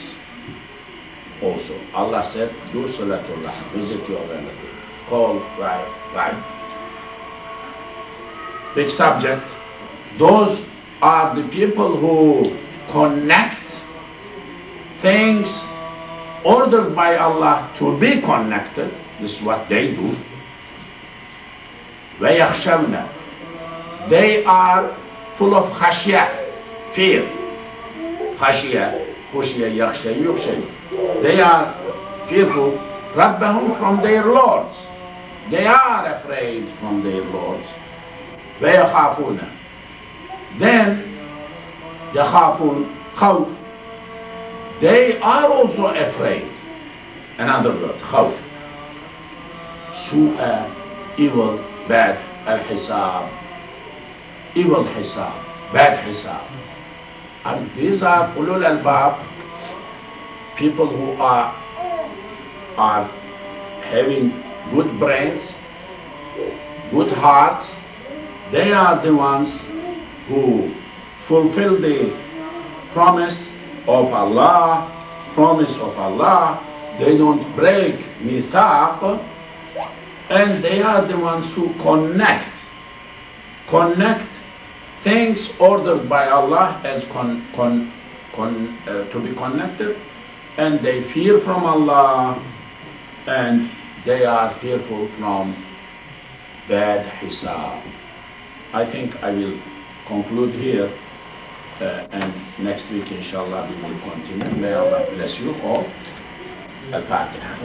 Also, Allah said, do Silatul Rahm, visit your relative. Call, write. Big subject. Those are the people who connect things ordered by Allah to be connected. This is what they do. وَيَخْشَوْنَ They are full of khashya, fear. Khashya, yakhsha, yukhsha. They are fearful, Rabbahum, from their lords. They are afraid from their lords. وَيَخَافُونَ Then, yakhafun, khawf. They are also afraid. Another word, khawf. Su'a, evil, bad, al-hisab. Evil hisab, bad hisab. And these are ulul albab, people who are having good brains, good hearts. They are the ones who fulfill the promise of Allah. They don't break mithaq, and they are the ones who connect things ordered by Allah as to be connected, and they fear from Allah, and they are fearful from bad hisab. I think I will conclude here, and next week inshallah we will continue. May Allah bless you all. Al-Fatiha.